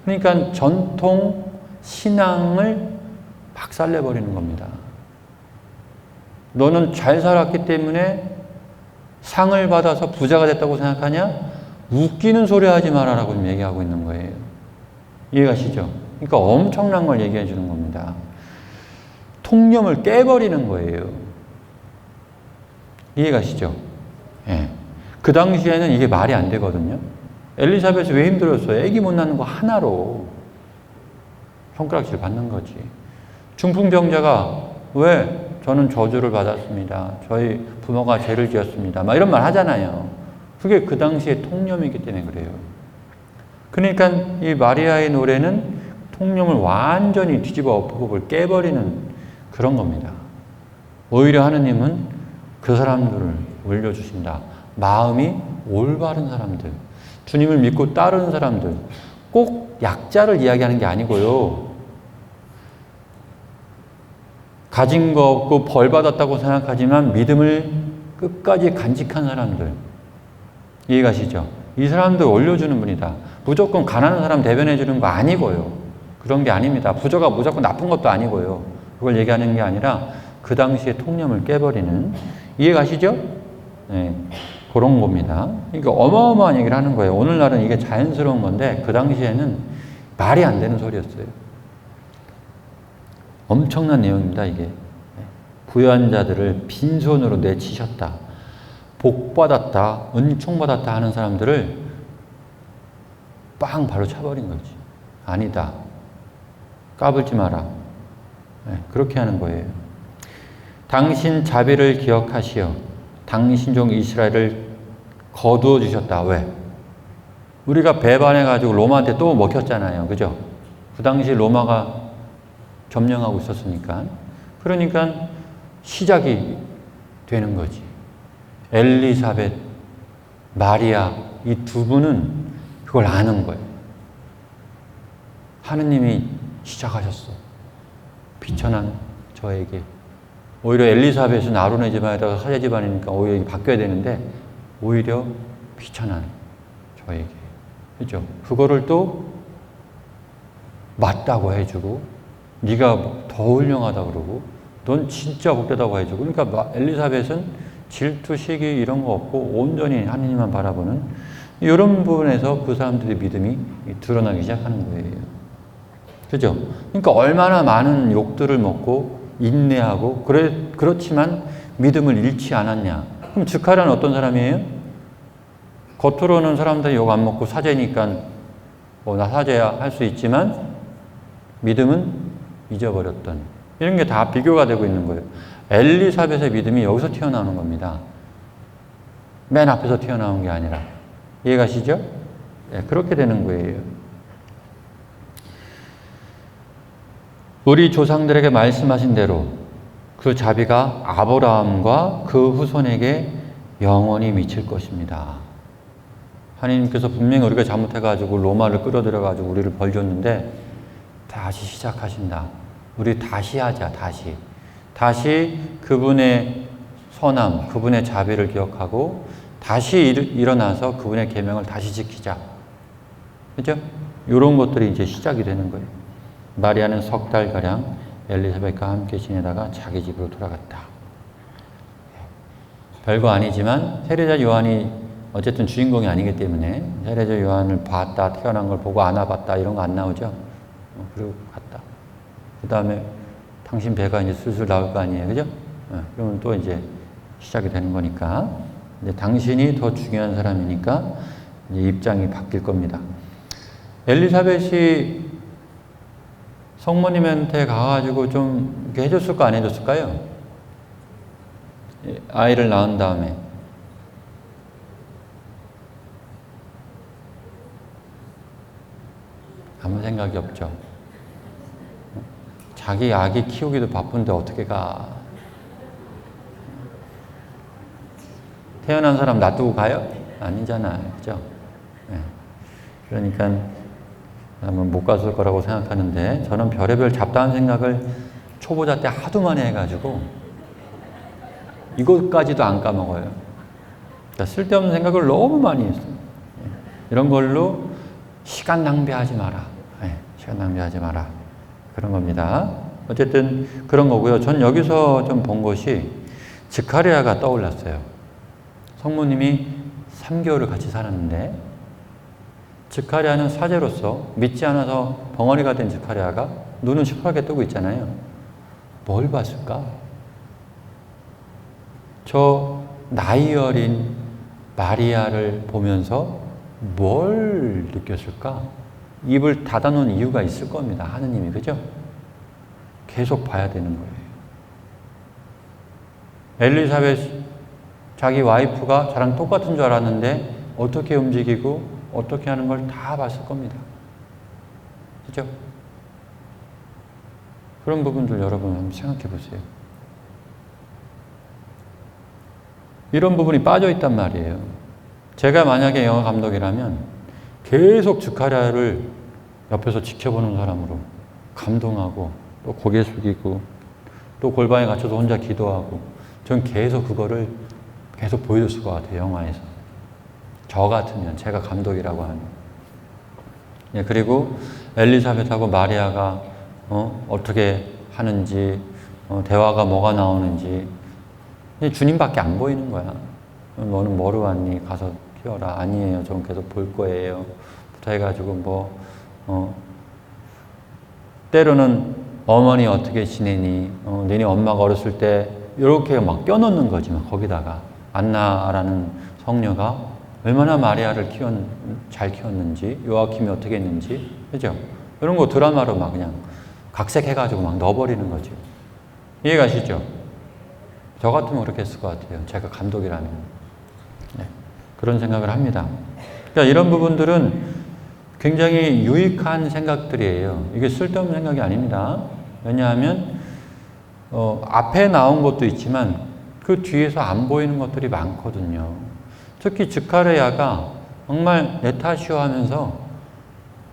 A: 그러니까 전통 신앙을 박살내버리는 겁니다. 너는 잘 살았기 때문에 상을 받아서 부자가 됐다고 생각하냐? 웃기는 소리 하지 말아라고 지금 얘기하고 있는 거예요. 이해가시죠? 그러니까 엄청난 걸 얘기해 주는 겁니다. 통념을 깨버리는 거예요. 이해가시죠? 예. 그 당시에는 이게 말이 안 되거든요. 엘리사벳이 왜 힘들었어요? 애기 못 낳는 거 하나로 손가락질 받는 거지. 중풍병자가 왜? 저는 저주를 받았습니다. 저희 부모가 죄를 지었습니다. 막 이런 말 하잖아요. 그게 그 당시의 통념이기 때문에 그래요. 그러니까 이 마리아의 노래는 통념을 완전히 뒤집어 엎고 깨버리는 그런 겁니다. 오히려 하느님은 그 사람들을 올려주신다. 마음이 올바른 사람들, 주님을 믿고 따르는 사람들, 꼭 약자를 이야기하는 게 아니고요. 가진 거 없고 벌 받았다고 생각하지만 믿음을 끝까지 간직한 사람들. 이해가시죠? 이 사람들 올려주는 분이다. 무조건 가난한 사람 대변해 주는 거 아니고요. 그런 게 아닙니다. 부자가 무조건 나쁜 것도 아니고요. 그걸 얘기하는 게 아니라 그 당시의 통념을 깨버리는. 이해가시죠? 네. 그런 겁니다. 그러니까 어마어마한 얘기를 하는 거예요. 오늘날은 이게 자연스러운 건데 그 당시에는 말이 안 되는 소리였어요. 엄청난 내용입니다, 이게. 부유한 자들을 빈손으로 내치셨다. 복받았다, 은총받았다 하는 사람들을 빵 바로 차버린 거지. 아니다. 까불지 마라. 네, 그렇게 하는 거예요. 당신 자비를 기억하시어 당신 종 이스라엘을 거두어 주셨다. 왜? 우리가 배반해가지고 로마한테 또 먹혔잖아요. 그죠? 그 당시 로마가 점령하고 있었으니까. 그러니까 시작이 되는 거지. 엘리사벳, 마리아, 이 두 분은 그걸 아는 거예요. 하느님이 시작하셨어. 비천한 저에게. 오히려 엘리사벳은 아론의 집안에다가 사제 집안이니까 오히려 바뀌어야 되는데 오히려 비천한 저에게. 그죠? 그거를 또 맞다고 해주고 네가 더 훌륭하다고 그러고 넌 진짜 복되다고 해주고. 그러니까 엘리사벳은 질투, 시기 이런 거 없고 온전히 하느님만 바라보는 이런 부분에서 그 사람들의 믿음이 드러나기 시작하는 거예요. 그죠? 그러니까 얼마나 많은 욕들을 먹고 인내하고 그렇지만 믿음을 잃지 않았냐. 그럼 즈카랴는 어떤 사람이에요? 겉으로는 사람들이 욕 안 먹고 사제니까 나 사제야 할 수 있지만 믿음은 잊어버렸던, 이런 게 다 비교가 되고 있는 거예요. 엘리사벳의 믿음이 여기서 튀어나오는 겁니다. 맨 앞에서 튀어나온 게 아니라. 이해가시죠? 네, 그렇게 되는 거예요. 우리 조상들에게 말씀하신 대로 그 자비가 아브라함과 그 후손에게 영원히 미칠 것입니다. 하나님께서 분명히 우리가 잘못해가지고 로마를 끌어들여가지고 우리를 벌 줬는데 다시 시작하신다. 우리 다시 하자. 다시 그분의 선함, 그분의 자비를 기억하고 다시 일어나서 그분의 계명을 다시 지키자. 그죠? 이런 것들이 이제 시작이 되는 거예요. 마리아는 석 달가량 엘리사벳과 함께 지내다가 자기 집으로 돌아갔다. 별거 아니지만 세례자 요한이 어쨌든 주인공이 아니기 때문에 세례자 요한을 봤다, 태어난 걸 보고 안아봤다 이런 거 안 나오죠. 그리고 갔다. 그 다음에 당신 배가 이제 슬슬 나올 거 아니에요. 그죠? 그러면 또 이제 시작이 되는 거니까. 이제 당신이 더 중요한 사람이니까 이제 입장이 바뀔 겁니다. 엘리사벳이 성모님한테 가가지고 좀 이렇게 해줬을까 안 해줬을까요? 아이를 낳은 다음에. 아무 생각이 없죠. 자기 아기 키우기도 바쁜데 어떻게 가? 태어난 사람 놔두고 가요? 아니잖아요. 그죠? 네. 그러니까 아마 못 갔을 거라고 생각하는데 저는 별의별 잡다한 생각을 초보자 때 하도 많이 해가지고 이것까지도 안 까먹어요. 그러니까 쓸데없는 생각을 너무 많이 했어요. 이런 걸로 시간 낭비하지 마라. 네, 시간 낭비하지 마라. 그런 겁니다. 어쨌든 그런 거고요. 전 여기서 좀 본 것이 스가랴가 떠올랐어요. 성모님이 3개월을 같이 살았는데 스가랴는 사제로서 믿지 않아서 벙어리가 된 스가랴가 눈은 시퍼렇게 뜨고 있잖아요. 뭘 봤을까? 저 나이 어린 마리아를 보면서 뭘 느꼈을까? 입을 닫아놓은 이유가 있을 겁니다. 하느님이. 그죠? 계속 봐야 되는 거예요. 엘리사벳 자기 와이프가 저랑 똑같은 줄 알았는데 어떻게 움직이고 어떻게 하는 걸 다 봤을 겁니다. 그죠? 그런 부분들 여러분 한번 생각해 보세요. 이런 부분이 빠져 있단 말이에요. 제가 만약에 영화 감독이라면 계속 스가랴를 옆에서 지켜보는 사람으로 감동하고 또 고개 숙이고 또 골방에 갇혀서 혼자 기도하고 전 계속 그거를 계속 보여줬을 것 같아요. 영화에서. 저 같으면 제가 감독이라고 하면. 예, 그리고 엘리사벳하고 마리아가 어떻게 하는지 대화가 뭐가 나오는지 주님밖에 안 보이는 거야. 너는 뭐로 왔니? 가서 키워라. 아니에요. 전 계속 볼 거예요. 부탁해가지고 때로는 어머니 어떻게 지내니? 너네 엄마가 어렸을 때 이렇게 막 껴넣는 거지. 막 거기다가 안나라는 성녀가 얼마나 마리아를 잘 키웠는지, 요아킴이 어떻게 했는지, 그죠? 이런 거 드라마로 막 그냥 각색해가지고 막 넣어버리는 거죠. 이해가시죠? 저 같으면 그렇게 했을 것 같아요. 제가 감독이라면. 네, 그런 생각을 합니다. 그러니까 이런 부분들은 굉장히 유익한 생각들이에요. 이게 쓸데없는 생각이 아닙니다. 왜냐하면 앞에 나온 것도 있지만 그 뒤에서 안 보이는 것들이 많거든요. 특히 스가랴가 정말 내 탓이요 하면서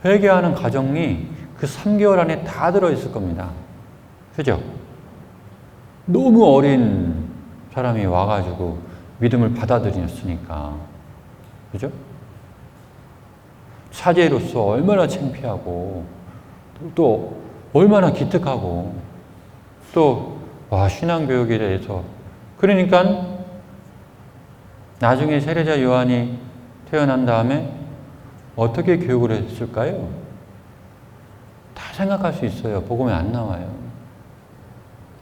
A: 회개하는 과정이 그 3개월 안에 다 들어있을 겁니다. 그죠? 너무 어린 사람이 와가지고 믿음을 받아들였으니까. 그죠? 사제로서 얼마나 창피하고 또 얼마나 기특하고 또 신앙교육에 대해서 그러니까 나중에 세례자 요한이 태어난 다음에 어떻게 교육을 했을까요? 다 생각할 수 있어요. 복음에 안 나와요.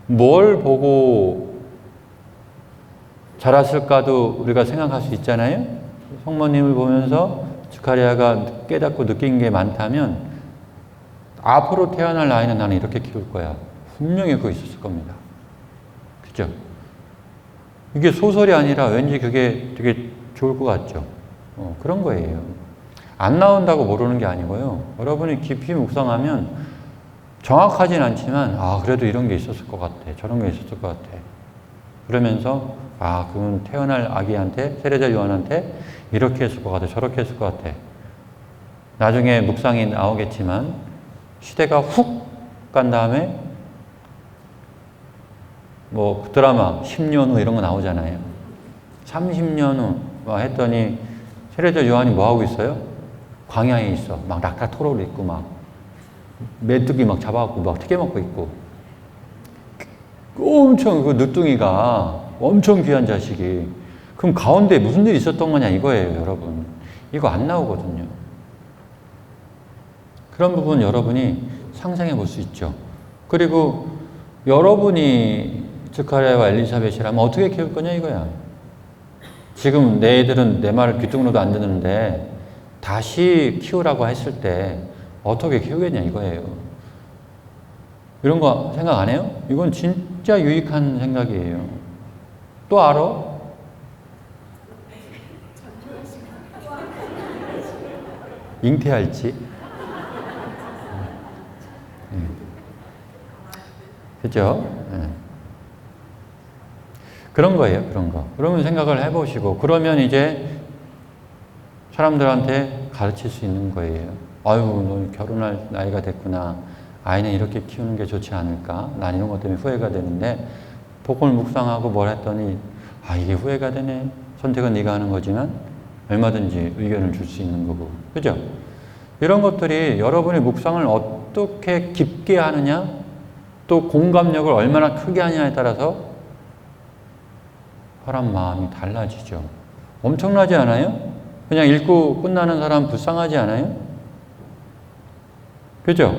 A: 뭘 보고 자랐을까도 우리가 생각할 수 있잖아요. 성모님을 보면서 스가랴가 깨닫고 느낀 게 많다면 앞으로 태어날 아이는 나는 이렇게 키울 거야. 분명히 그거 있었을 겁니다. 그죠? 이게 소설이 아니라 왠지 그게 되게 좋을 것 같죠? 그런 거예요. 안 나온다고 모르는 게 아니고요. 여러분이 깊이 묵상하면 정확하진 않지만 그래도 이런 게 있었을 것 같아. 저런 게 있었을 것 같아. 그러면서 그건 태어날 아기한테 세례자 요한한테 이렇게 했을 것 같아. 저렇게 했을 것 같아. 나중에 묵상이 나오겠지만 시대가 훅 간 다음에 뭐 드라마 10년 후 이런 거 나오잖아요. 30년 후 했더니 세례자 요한이 뭐 하고 있어요? 광야에 있어. 막 낙타 토로를 입고 막 메뚜기 막 잡아갖고 막 튀겨 먹고 있고. 엄청 그 늦둥이가 엄청 귀한 자식이. 그럼 가운데 무슨 일이 있었던 거냐 이거예요, 여러분. 이거 안 나오거든요. 그런 부분 여러분이 상상해 볼 수 있죠. 그리고 여러분이 스가랴와 엘리사벳이라면 어떻게 키울 거냐 이거야. 지금 내 애들은 내 말을 귀뚱으로도 안 듣는데 다시 키우라고 했을 때 어떻게 키우겠냐 이거예요. 이런 거 생각 안 해요? 이건 진짜 유익한 생각이에요. 또 알아? 잉태할지? 그죠? 네. 그런 거예요, 그런 거. 그러면 생각을 해보시고, 그러면 이제 사람들한테 가르칠 수 있는 거예요. 아유, 너 결혼할 나이가 됐구나. 아이는 이렇게 키우는 게 좋지 않을까? 난 이런 것 때문에 후회가 되는데, 복음을 묵상하고 뭘 했더니, 아, 이게 후회가 되네. 선택은 네가 하는 거지만, 얼마든지 의견을 줄 수 있는 거고. 그죠? 이런 것들이 여러분의 묵상을 어떻게 깊게 하느냐, 또 공감력을 얼마나 크게 하느냐에 따라서 사람 마음이 달라지죠. 엄청나지 않아요? 그냥 읽고 끝나는 사람 불쌍하지 않아요? 그죠?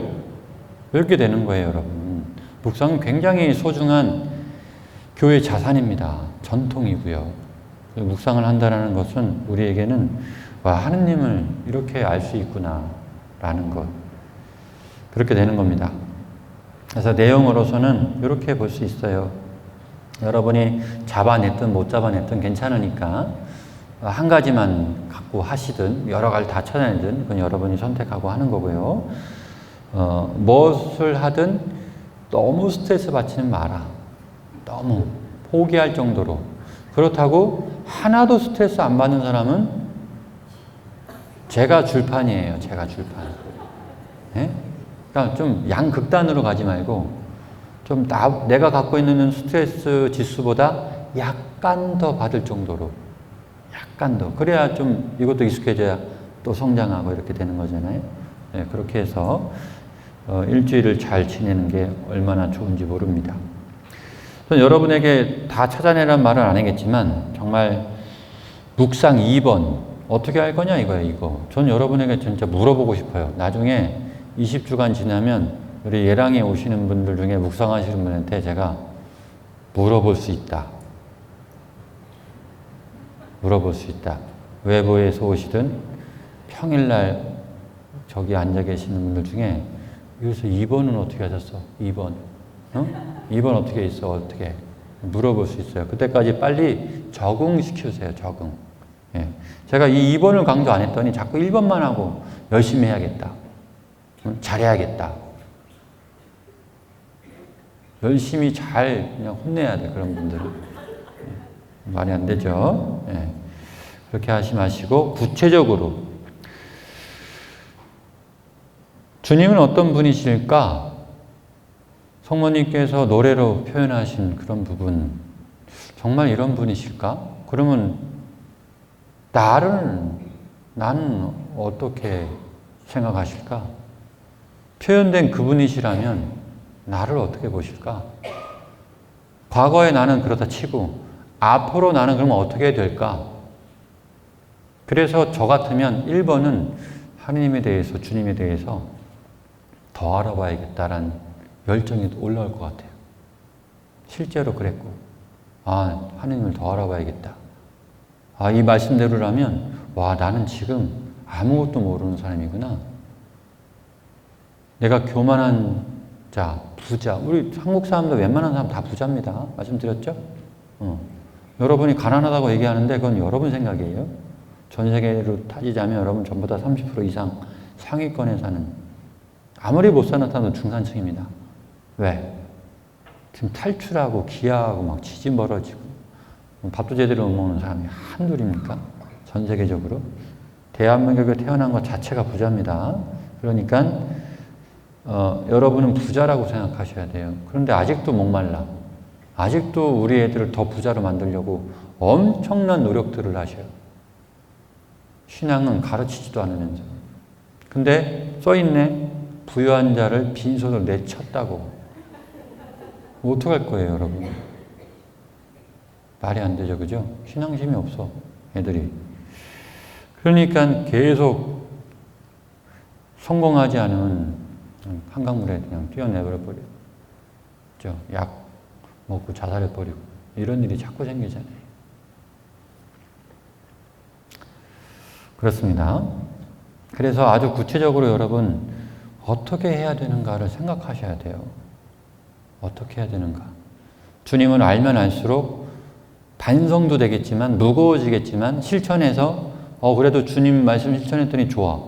A: 이렇게 되는 거예요, 여러분. 묵상은 굉장히 소중한 교회 자산입니다. 전통이고요. 묵상을 한다는 것은 우리에게는 와, 하느님을 이렇게 알 수 있구나 라는 것. 그렇게 되는 겁니다. 그래서 내용으로서는 이렇게 볼 수 있어요. 여러분이 잡아냈든 못 잡아냈든 괜찮으니까 한 가지만 갖고 하시든 여러 가지 다 찾아내든 그건 여러분이 선택하고 하는 거고요. 무엇을 하든 너무 스트레스 받지는 마라. 너무 포기할 정도로. 그렇다고 하나도 스트레스 안 받는 사람은 제가 줄판이에요. 제가 줄판. 네? 그러니까 좀 양극단으로 가지 말고 좀 내가 갖고 있는 스트레스 지수보다 약간 더 받을 정도로 약간 더. 그래야 좀 이것도 익숙해져야 또 성장하고 이렇게 되는 거잖아요. 네, 그렇게 해서 일주일을 잘 지내는 게 얼마나 좋은지 모릅니다. 저는 여러분에게 다 찾아내란 말은 안 하겠지만 정말 묵상 2번 어떻게 할 거냐 이거예요. 이거. 전 여러분에게 진짜 물어보고 싶어요. 나중에 20주간 지나면 우리 예랑에 오시는 분들 중에 묵상하시는 분한테 제가 물어볼 수 있다. 물어볼 수 있다. 외부에서 오시든 평일날 저기 앉아 계시는 분들 중에 여기서 2번은 어떻게 하셨어? 2번. 어? 2번 어떻게 있어? 어떻게? 물어볼 수 있어요. 그때까지 빨리 적응시키세요. 적응. 예. 제가 이 2번을 강조 안 했더니 자꾸 1번만 하고 열심히 해야겠다. 잘해야겠다. 열심히 잘 그냥 혼내야 돼. 그런 분들은. 예. 말이 안 되죠. 예. 그렇게 하지 마시고 구체적으로 주님은 어떤 분이실까? 성모님께서 노래로 표현하신 그런 부분 정말 이런 분이실까? 그러면 나는 어떻게 생각하실까? 표현된 그분이시라면 나를 어떻게 보실까? 과거의 나는 그렇다 치고 앞으로 나는 그러면 어떻게 될까? 그래서 저 같으면 1번은 하느님에 대해서 주님에 대해서 더 알아봐야겠다라는 열정이 올라올 것 같아요. 실제로 그랬고 아 하느님을 더 알아봐야겠다. 아 이 말씀대로라면 와 나는 지금 아무것도 모르는 사람이구나. 내가 교만한 자, 부자. 우리 한국 사람들 웬만한 사람 다 부자입니다. 말씀드렸죠? 여러분이 가난하다고 얘기하는데 그건 여러분 생각이에요. 전 세계로 따지자면 여러분 전부 다 30% 이상 상위권에 사는 아무리 못 사는 사람도 중산층입니다. 왜? 지금 탈출하고 기아하고 막 지진 벌어지고 밥도 제대로 못 먹는 사람이 한둘입니까? 전 세계적으로. 대한민국에 태어난 것 자체가 부자입니다. 그러니까 여러분은 부자라고 생각하셔야 돼요. 그런데 아직도 목말라. 아직도 우리 애들을 더 부자로 만들려고 엄청난 노력들을 하셔요. 신앙은 가르치지도 않으면서. 근데 써있네. 부유한 자를 빈손으로 내쳤다고. 어떡할 거예요, 여러분? 말이 안 되죠, 그죠? 신앙심이 없어, 애들이. 그러니까 계속 성공하지 않으면 한강물에 그냥 뛰어내버려버려. 그죠? 약 먹고 자살해버리고. 이런 일이 자꾸 생기잖아요. 그렇습니다. 그래서 아주 구체적으로 여러분, 어떻게 해야 되는가를 생각하셔야 돼요. 어떻게 해야 되는가. 주님을 알면 알수록 반성도 되겠지만, 무거워지겠지만, 실천해서, 그래도 주님 말씀 실천했더니 좋아.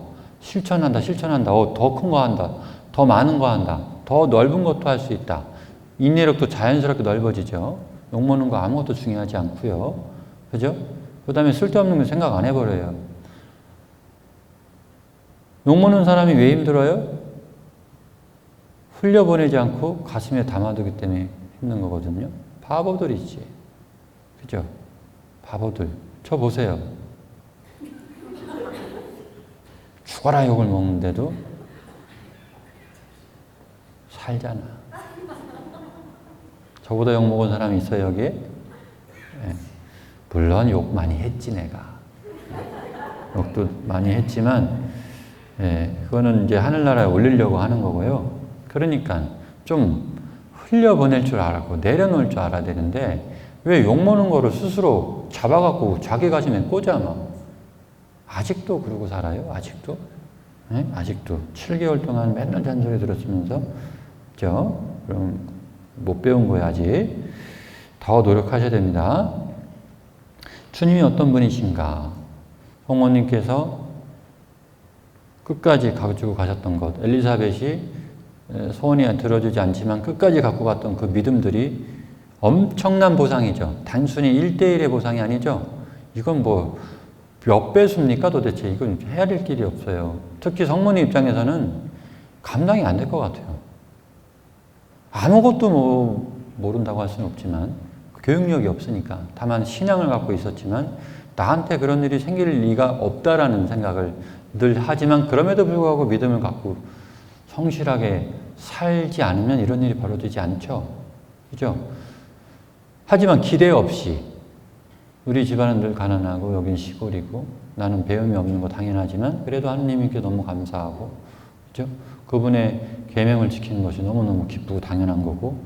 A: 실천한다. 더 큰 거 한다. 더 많은 거 한다. 더 넓은 것도 할 수 있다. 인내력도 자연스럽게 넓어지죠. 욕먹는 거 아무것도 중요하지 않고요. 그죠? 그 다음에 쓸데없는 거 생각 안 해버려요. 욕먹는 사람이 왜 힘들어요? 흘려보내지 않고 가슴에 담아두기 때문에 힘든 거거든요. 바보들이지. 그죠? 바보들. 저 보세요. 죽어라 욕을 먹는데도 살잖아. 저보다 욕 먹은 사람이 있어요, 여기에? 네. 물론 욕 많이 했지, 내가. 욕도 많이 했지만, 그거는 이제 하늘나라에 올리려고 하는 거고요. 그러니까 좀 흘려보낼 줄 알고 내려놓을 줄 알아야 되는데, 왜 욕먹는 거를 스스로 잡아갖고 자기 가슴에 꽂아 막. 아직도 그러고 살아요? 아직도? 네? 아직도 7개월 동안 맨날 잔소리 들었으면서, 그죠? 그럼 못 배운 거예요, 아직. 더 노력하셔야 됩니다. 주님이 어떤 분이신가? 성모님께서 끝까지 가지고 가셨던 것, 엘리사벳이 소원이 들어주지 않지만 끝까지 갖고 갔던 그 믿음들이 엄청난 보상이죠. 단순히 1대1의 보상이 아니죠. 이건 뭐 몇 배수입니까 도대체. 이건 헤아릴 길이 없어요. 특히 성모님 입장에서는 감당이 안 될 것 같아요. 아무것도 뭐 모른다고 할 수는 없지만, 교육력이 없으니까. 다만 신앙을 갖고 있었지만 나한테 그런 일이 생길 리가 없다라는 생각을 늘 하지만, 그럼에도 불구하고 믿음을 갖고 성실하게 살지 않으면 이런 일이 벌어지지 않죠. 그죠? 하지만 기대 없이, 우리 집안은 늘 가난하고 여긴 시골이고 나는 배움이 없는 거 당연하지만 그래도 하느님께 너무 감사하고, 그죠? 그분의 계명을 지키는 것이 너무너무 기쁘고 당연한 거고,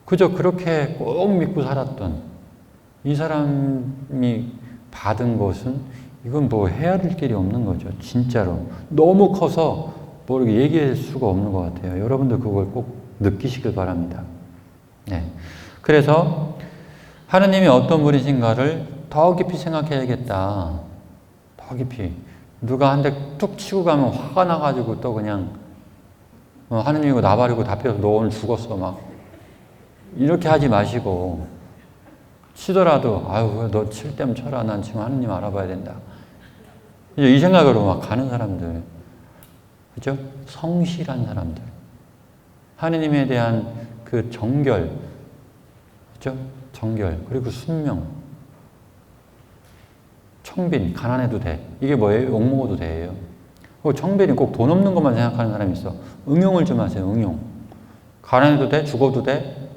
A: 그저 그렇게 꼭 믿고 살았던 이 사람이 받은 것은, 이건 뭐 헤아릴 길이 없는 거죠. 진짜로. 너무 커서 뭐 이렇게 얘기할 수가 없는 것 같아요. 여러분들 그걸 꼭 느끼시길 바랍니다. 네. 그래서 하느님이 어떤 분이신가를 더 깊이 생각해야겠다. 더 깊이. 누가 한 대 툭 치고 가면 화가 나가지고 또 그냥 하느님이고 나발이고 답해서 너 오늘 죽었어 막 이렇게 하지 마시고, 치더라도 아유 너 칠 때면 쳐라. 난 지금 하느님 알아봐야 된다. 이 생각으로 막 가는 사람들. 그죠? 성실한 사람들. 하느님에 대한 그 정결. 그죠? 정결. 그리고 순명. 청빈. 가난해도 돼. 이게 뭐예요? 욕먹어도 돼요. 청빈이 꼭 돈 없는 것만 생각하는 사람이 있어. 응용을 좀 하세요. 응용. 가난해도 돼. 죽어도 돼.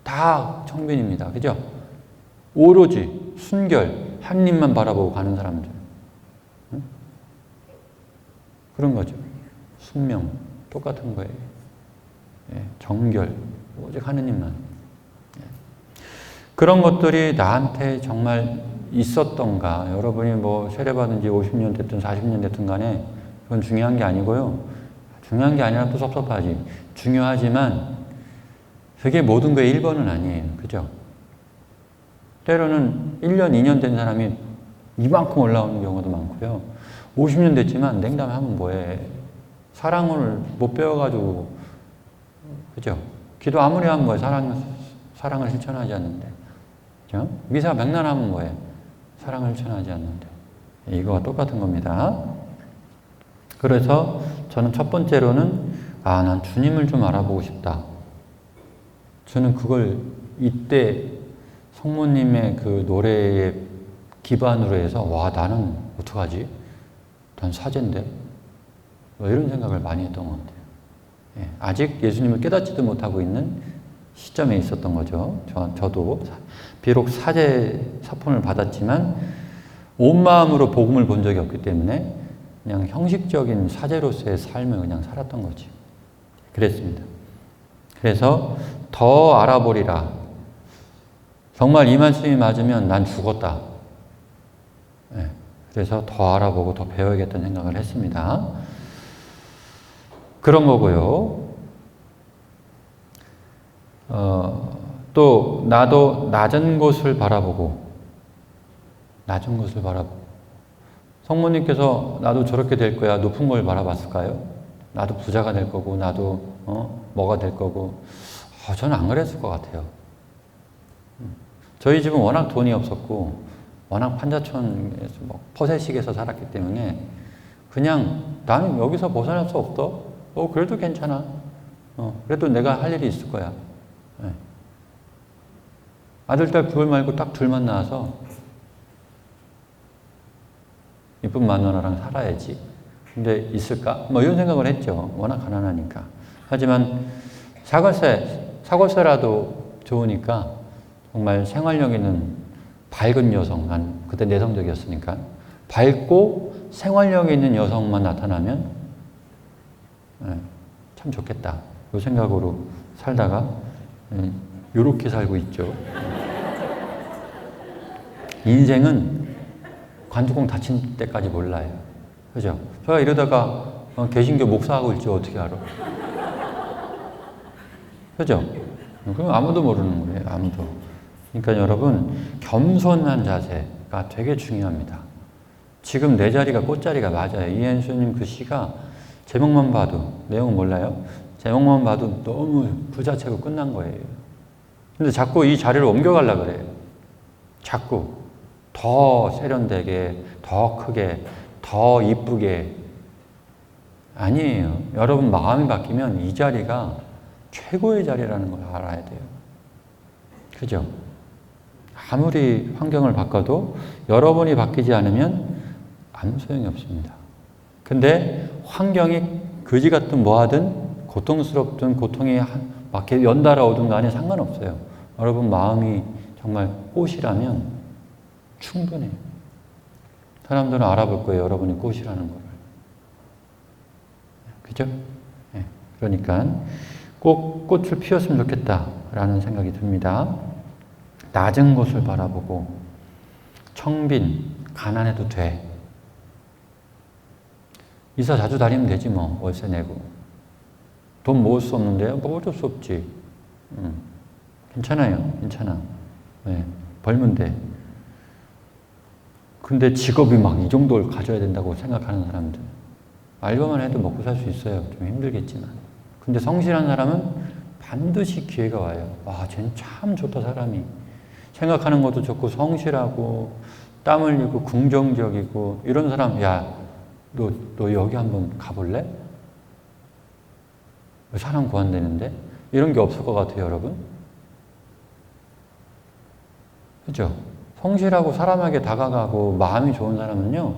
A: 다 청빈입니다. 그죠? 오로지 순결. 하느님만 바라보고 가는 사람들. 응? 그런 거죠. 순명. 똑같은 거예요. 예, 정결. 오직 하느님만. 예. 그런 것들이 나한테 정말 있었던가. 여러분이 뭐 세례받은 지 50년 됐든 40년 됐든 간에 그건 중요한 게 아니고요. 중요한 게 아니라 또 섭섭하지. 중요하지만 그게 모든 거의 1번은 아니에요. 그죠? 때로는 1년, 2년 된 사람이 이만큼 올라오는 경우도 많고요. 50년 됐지만 냉담하면 뭐해. 사랑을 못 배워가지고, 그죠? 기도 아무리 하면 뭐해. 사랑을 실천하지 않는데. 그죠? 미사 백날하면 뭐해. 사랑을 실천하지 않는데. 이거와 똑같은 겁니다. 그래서 저는 첫 번째로는 난 주님을 좀 알아보고 싶다. 저는 그걸 이때 성모님의 그 노래에 기반으로 해서 와 나는 어떡하지? 난 사제인데? 뭐 이런 생각을 많이 했던 것 같아요. 예, 아직 예수님을 깨닫지도 못하고 있는 시점에 있었던 거죠. 저도 비록 사제 사폰을 받았지만 온 마음으로 복음을 본 적이 없기 때문에 그냥 형식적인 사제로서의 삶을 그냥 살았던 거지. 그랬습니다. 그래서 더 알아보리라. 정말 이 말씀이 맞으면 난 죽었다. 네, 그래서 더 알아보고 더 배워야겠다는 생각을 했습니다. 그런 거고요. 또 나도 낮은 곳을 바라보고 성모님께서 나도 저렇게 될 거야 높은 걸 바라봤을까요? 나도 부자가 될 거고 나도 뭐가 될 거고 저는 안 그랬을 것 같아요. 저희 집은 워낙 돈이 없었고 워낙 판자촌에서 퍼세식에서 살았기 때문에 그냥 나는 여기서 벗어날 수 없어. 그래도 괜찮아. 그래도 내가 할 일이 있을 거야. 네. 아들, 딸, 부울 말고 딱 둘만 낳아서 이쁜 마누라랑 살아야지. 근데 있을까? 이런 생각을 했죠. 워낙 가난하니까. 하지만 사골세라도 좋으니까 정말 생활력 있는 밝은 여성, 난 그때 내성적이었으니까 밝고 생활력 있는 여성만 나타나면 참 좋겠다. 이 생각으로 살다가 이렇게 살고 있죠. 인생은 관뚜껑 닫힌 때까지 몰라요. 그죠? 제가 이러다가 개신교 목사하고 있지 어떻게 알아? 그죠? 그럼 아무도 모르는 거예요. 아무도. 그러니까 여러분 겸손한 자세가 되게 중요합니다. 지금 내 자리가 꽃자리가 맞아요. 이현수님 그 시가 제목만 봐도 내용은 몰라요. 제목만 봐도 너무 그 자체로 끝난 거예요. 근데 자꾸 이 자리를 옮겨가려고 그래요. 자꾸 더 세련되게, 더 크게, 더 이쁘게. 아니에요. 여러분 마음이 바뀌면 이 자리가 최고의 자리라는 걸 알아야 돼요. 그죠? 아무리 환경을 바꿔도 여러분이 바뀌지 않으면 아무 소용이 없습니다. 근데 환경이 거지 같든 뭐하든 고통스럽든 고통이 막 연달아 오든 간에 상관없어요. 여러분 마음이 정말 꽃이라면 충분해요. 사람들은 알아볼 거예요. 여러분이 꽃이라는 거를. 그죠? 네. 그러니까 꼭 꽃을 피웠으면 좋겠다라는 생각이 듭니다. 낮은 곳을 바라보고 청빈, 가난해도 돼. 이사 자주 다니면 되지 뭐. 월세 내고. 돈 모을 수 없는데 뭐 어쩔 수 없지. 괜찮아요. 괜찮아. 네. 벌면 돼. 근데 직업이 막 이 정도를 가져야 된다고 생각하는 사람들. 알바만 해도 먹고 살 수 있어요. 좀 힘들겠지만. 근데 성실한 사람은 반드시 기회가 와요. 와, 쟤는 참 좋다, 사람이. 생각하는 것도 좋고, 성실하고, 땀 흘리고, 긍정적이고, 이런 사람, 야, 너 여기 한번 가볼래? 사람 구한다는데? 이런 게 없을 것 같아요, 여러분. 그죠? 성실하고 사람에게 다가가고 마음이 좋은 사람은요,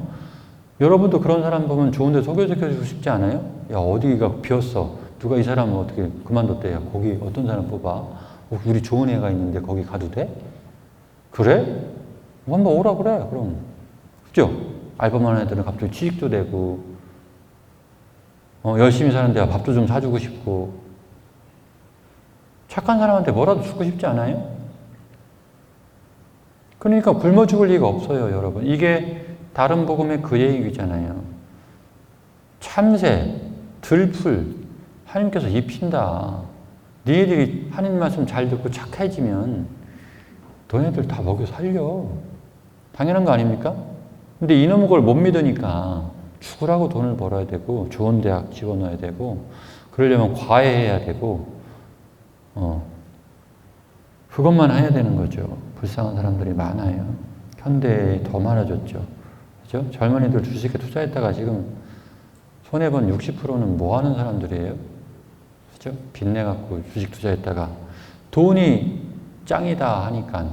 A: 여러분도 그런 사람 보면 좋은데 소개시켜주고 싶지 않아요? 야, 어디가 비었어. 누가 이 사람을 어떻게 그만뒀대. 야, 거기 어떤 사람 뽑아. 우리 좋은 애가 있는데 거기 가도 돼? 그래? 한번 오라 그래, 그럼. 그죠? 알바만 하는 애들은 갑자기 취직도 되고, 열심히 사는데 밥도 좀 사주고 싶고, 착한 사람한테 뭐라도 주고 싶지 않아요? 그러니까 굶어 죽을 리가 없어요, 여러분. 이게 다른 복음의 그 얘기잖아요. 참새, 들풀, 하나님께서 입힌다. 너희들이 하나님 말씀 잘 듣고 착해지면 너네들 다 먹여 살려. 당연한 거 아닙니까? 근데 이놈의 걸 못 믿으니까 죽으라고 돈을 벌어야 되고 좋은 대학 집어넣어야 되고 그러려면 과외해야 되고 그것만 해야 되는 거죠. 불쌍한 사람들이 많아요. 현대에 더 많아졌죠. 그죠? 젊은이들 주식에 투자했다가 지금 손해본 60%는 뭐 하는 사람들이에요? 그죠? 빚내갖고 주식 투자했다가 돈이 짱이다 하니까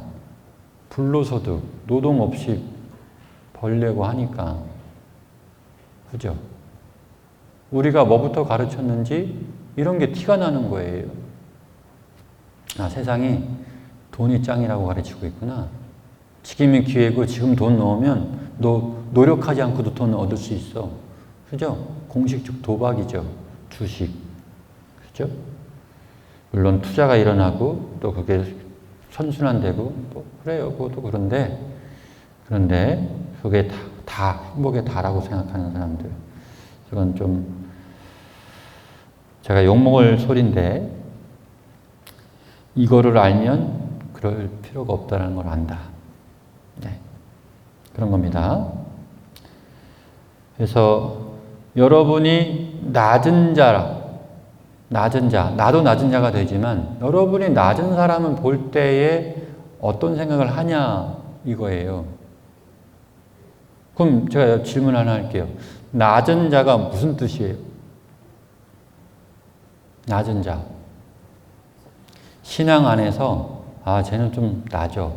A: 불로소득, 노동 없이 벌려고 하니까 그죠? 우리가 뭐부터 가르쳤는지 이런 게 티가 나는 거예요. 아, 세상이 돈이 짱이라고 가르치고 있구나. 지금이 기회고 지금 돈 넣으면 너 노력하지 않고도 돈 얻을 수 있어. 그죠? 공식적 도박이죠. 주식. 그죠? 물론 투자가 일어나고 또 그게 선순환되고 뭐 그래요. 그것도 그런데 그게 다 행복의 다라고 생각하는 사람들. 이건 좀 제가 욕먹을 소리인데 이거를 알면 그럴 필요가 없다는 걸 안다. 네. 그런 겁니다. 그래서 여러분이 낮은 자, 나도 낮은 자가 되지만 여러분이 낮은 사람을 볼 때에 어떤 생각을 하냐 이거예요. 그럼 제가 질문 하나 할게요. 낮은 자가 무슨 뜻이에요? 낮은 자. 신앙 안에서 아, 쟤는 좀 낮아.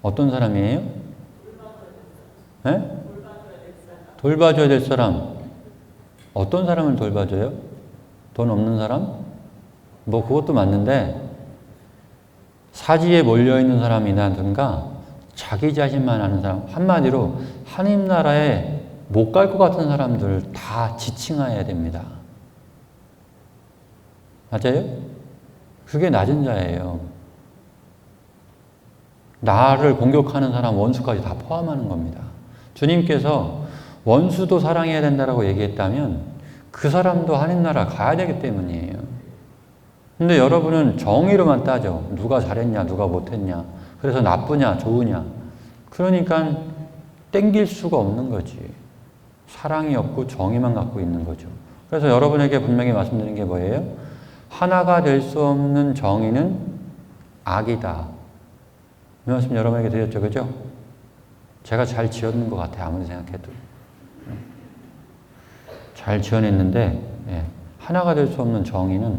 A: 어떤 사람이에요? 네? 돌봐줘야 될 사람. 어떤 사람을 돌봐줘요? 돈 없는 사람? 뭐 그것도 맞는데 사지에 몰려있는 사람이라든가 자기 자신만 아는 사람, 한마디로 하나님 나라에 못 갈 것 같은 사람들 다 지칭해야 됩니다. 맞아요? 그게 낮은 자예요. 나를 공격하는 사람 원수까지 다 포함하는 겁니다. 주님께서 원수도 사랑해야 된다고 얘기했다면 그 사람도 하나님 나라 가야 되기 때문이에요. 근데 여러분은 정의로만 따져. 누가 잘했냐, 누가 못했냐. 그래서 나쁘냐, 좋으냐. 그러니까 땡길 수가 없는 거지. 사랑이 없고 정의만 갖고 있는 거죠. 그래서 여러분에게 분명히 말씀드린 게 뭐예요? 하나가 될 수 없는 정의는 악이다. 이 말씀 여러분에게 드렸죠, 그죠? 제가 잘 지었는 것 같아요, 아무리 생각해도. 잘 지어냈는데, 예, 하나가 될 수 없는 정의는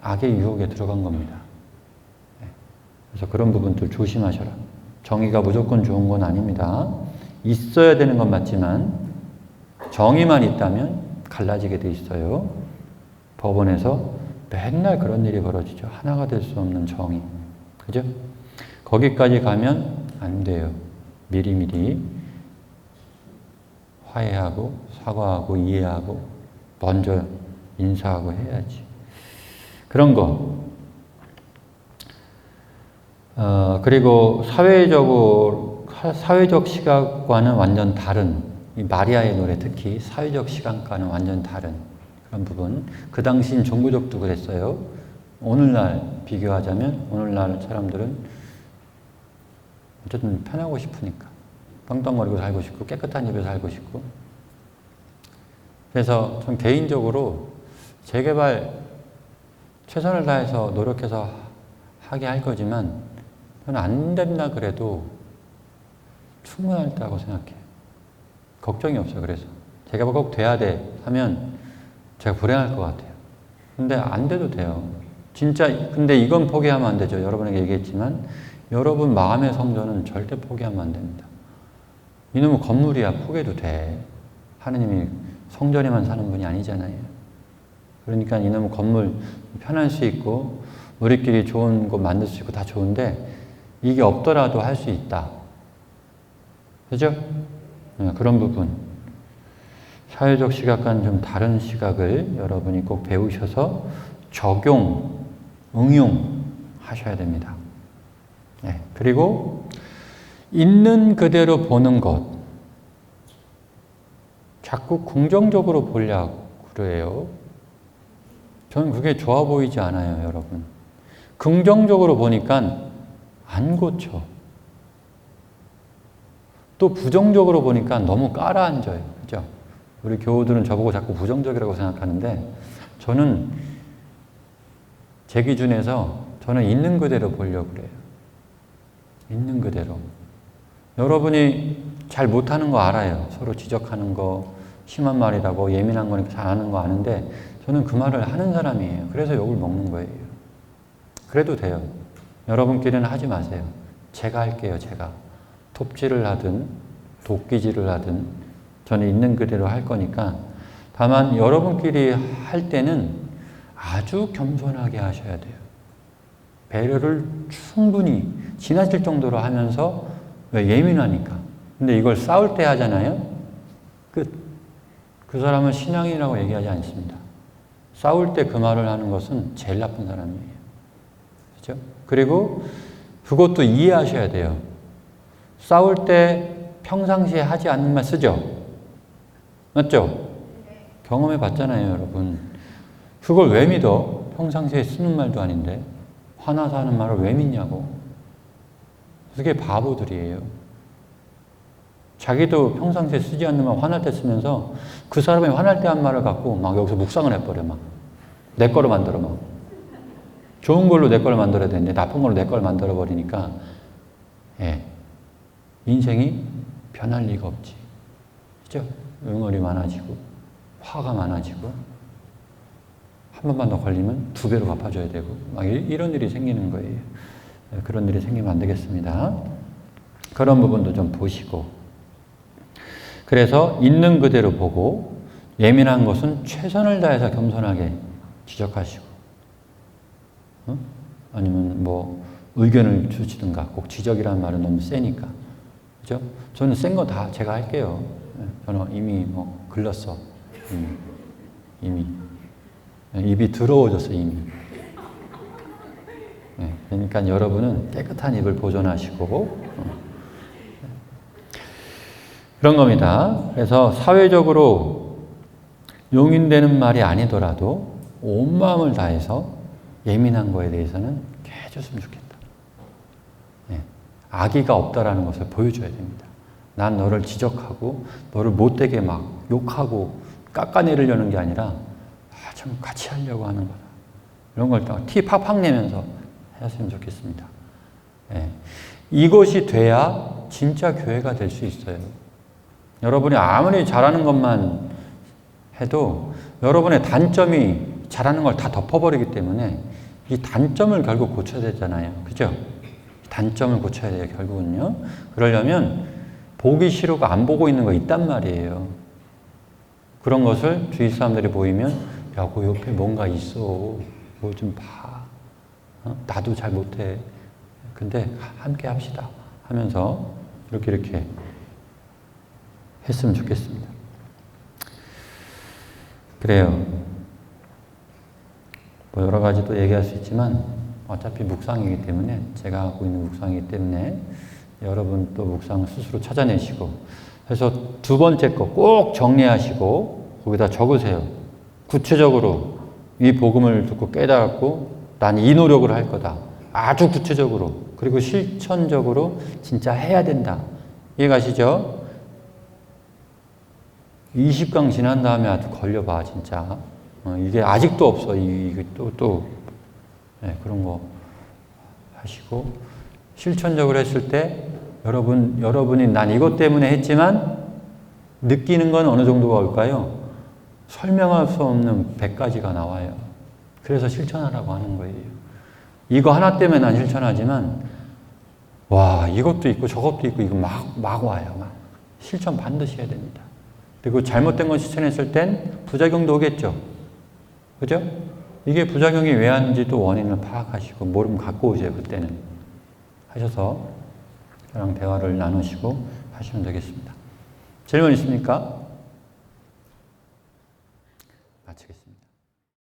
A: 악의 유혹에 들어간 겁니다. 예, 그래서 그런 부분들 조심하셔라. 정의가 무조건 좋은 건 아닙니다. 있어야 되는 건 맞지만, 정의만 있다면 갈라지게 돼 있어요. 법원에서 맨날 그런 일이 벌어지죠. 하나가 될 수 없는 정의. 그죠? 거기까지 가면 안 돼요. 미리미리 화해하고 사과하고 이해하고 먼저 인사하고 해야지. 그런 거. 그리고 사회적 시각과는 완전 다른, 이 마리아의 노래 특히 사회적 시각과는 완전 다른 그런 부분. 그 당시엔 종교적도 그랬어요. 오늘날 비교하자면 오늘날 사람들은 어쨌든 편하고 싶으니까 떵떵거리고 살고 싶고 깨끗한 집에 살고 싶고. 그래서 전 개인적으로 재개발 최선을 다해서 노력해서 하게 할 거지만 저는 안 된다 그래도 충분하다고 생각해요. 걱정이 없어요. 그래서 재개발 꼭 돼야 돼 하면 제가 불행할 것 같아요. 근데 안 돼도 돼요. 진짜. 근데 이건 포기하면 안 되죠. 여러분에게 얘기했지만 여러분 마음의 성전은 절대 포기하면 안 됩니다. 이놈은 건물이야 포기해도 돼. 하느님이 성전에만 사는 분이 아니잖아요. 그러니까 이놈은 건물 편할 수 있고 우리끼리 좋은 곳 만들 수 있고 다 좋은데 이게 없더라도 할 수 있다. 그죠? 그런 부분. 사회적 시각과는 좀 다른 시각을 여러분이 꼭 배우셔서 적용, 응용하셔야 됩니다. 네. 그리고 있는 그대로 보는 것. 자꾸 긍정적으로 보려고 그래요. 저는 그게 좋아 보이지 않아요, 여러분. 긍정적으로 보니까 안 고쳐. 또 부정적으로 보니까 너무 깔아앉아요. 그죠? 우리 교우들은 저보고 자꾸 부정적이라고 생각하는데 저는 제 기준에서 저는 있는 그대로 보려고 그래요. 있는 그대로. 여러분이 잘 못하는 거 알아요. 서로 지적하는 거, 심한 말이라고 예민한 거니까 잘하는 거 아는데 저는 그 말을 하는 사람이에요. 그래서 욕을 먹는 거예요. 그래도 돼요. 여러분끼리는 하지 마세요. 제가 할게요, 제가. 톱질을 하든, 도끼질을 하든, 저는 있는 그대로 할 거니까. 다만, 여러분끼리 할 때는 아주 겸손하게 하셔야 돼요. 배려를 충분히 지나칠 정도로 하면서, 왜? 예민하니까. 근데 이걸 싸울 때 하잖아요? 끝. 그 사람은 신앙이라고 얘기하지 않습니다. 싸울 때 그 말을 하는 것은 제일 나쁜 사람이에요. 그죠? 그리고 그것도 이해하셔야 돼요. 싸울 때 평상시에 하지 않는 말 쓰죠? 맞죠? 경험해 봤잖아요, 여러분. 그걸 왜 믿어? 평상시에 쓰는 말도 아닌데. 화나서 하는 말을 왜 믿냐고. 그게 바보들이에요. 자기도 평상시에 쓰지 않는 말 화날 때 쓰면서 그 사람이 화날 때 한 말을 갖고 막 여기서 묵상을 해버려, 막. 내 거로 만들어, 막. 좋은 걸로 내 걸 만들어야 되는데 나쁜 걸로 내 걸 만들어 버리니까, 예. 인생이 변할 리가 없지. 그죠? 응어리 많아지고, 화가 많아지고, 한 번만 더 걸리면 2배로 갚아줘야 되고, 막 이런 일이 생기는 거예요. 그런 일이 생기면 안 되겠습니다. 그런 부분도 좀 보시고. 그래서 있는 그대로 보고, 예민한 것은 최선을 다해서 겸손하게 지적하시고, 아니면 뭐 의견을 주시든가. 꼭 지적이라는 말은 너무 세니까. 그죠? 저는 센 거 다 제가 할게요. 저는 이미 뭐 글렀어. 이미. 입이 더러워졌어, 이미. 그러니까 여러분은 깨끗한 입을 보존하시고, 그런 겁니다. 그래서 사회적으로 용인되는 말이 아니더라도 온 마음을 다해서 예민한 거에 대해서는 해줬으면 좋겠다. 악의가 없다라는 것을 보여줘야 됩니다. 난 너를 지적하고 너를 못되게 막 욕하고 깎아내리려는 게 아니라 좀 같이 하려고 하는 거다. 이런 걸 티 팍팍 내면서 했으면 좋겠습니다. 이것이 돼야 진짜 교회가 될 수 있어요. 여러분이 아무리 잘하는 것만 해도 여러분의 단점이 잘하는 걸 다 덮어버리기 때문에 이 단점을 결국 고쳐야 되잖아요. 그죠? 단점을 고쳐야 돼요, 결국은요. 그러려면 보기 싫고 안 보고 있는 거 있단 말이에요. 그런 것을 주위 사람들이 보이면, 야, 그 옆에 뭔가 있어. 뭐 좀 봐. 나도 잘 못해. 근데 함께 합시다. 하면서 이렇게 했으면 좋겠습니다. 그래요. 뭐 여러 가지 또 얘기할 수 있지만 어차피 묵상이기 때문에, 제가 하고 있는 묵상이기 때문에 여러분 또 묵상 스스로 찾아내시고, 그래서 2번째 거 꼭 정리하시고 거기다 적으세요. 구체적으로 이 복음을 듣고 깨달았고 난 이 노력을 할 거다. 아주 구체적으로, 그리고 실천적으로 진짜 해야 된다. 이해가시죠? 20강 지난 다음에 아주 걸려봐, 진짜. 이게 아직도 없어. 이게 그런 거 하시고, 실천적으로 했을 때 여러분이 난 이것 때문에 했지만 느끼는 건 어느 정도가 올까요? 설명할 수 없는 100가지가 나와요. 그래서 실천하라고 하는 거예요. 이거 하나 때문에 난 실천하지만, 와, 이것도 있고 저것도 있고 이거 막 와요. 막. 실천 반드시 해야 됩니다. 그리고 잘못된 거 실천했을 땐 부작용도 오겠죠. 그죠? 이게 부작용이 왜 하는지도 원인을 파악하시고, 모르면 갖고 오세요, 그때는. 하셔서 저랑 대화를 나누시고 하시면 되겠습니다. 질문 있습니까? 마치겠습니다.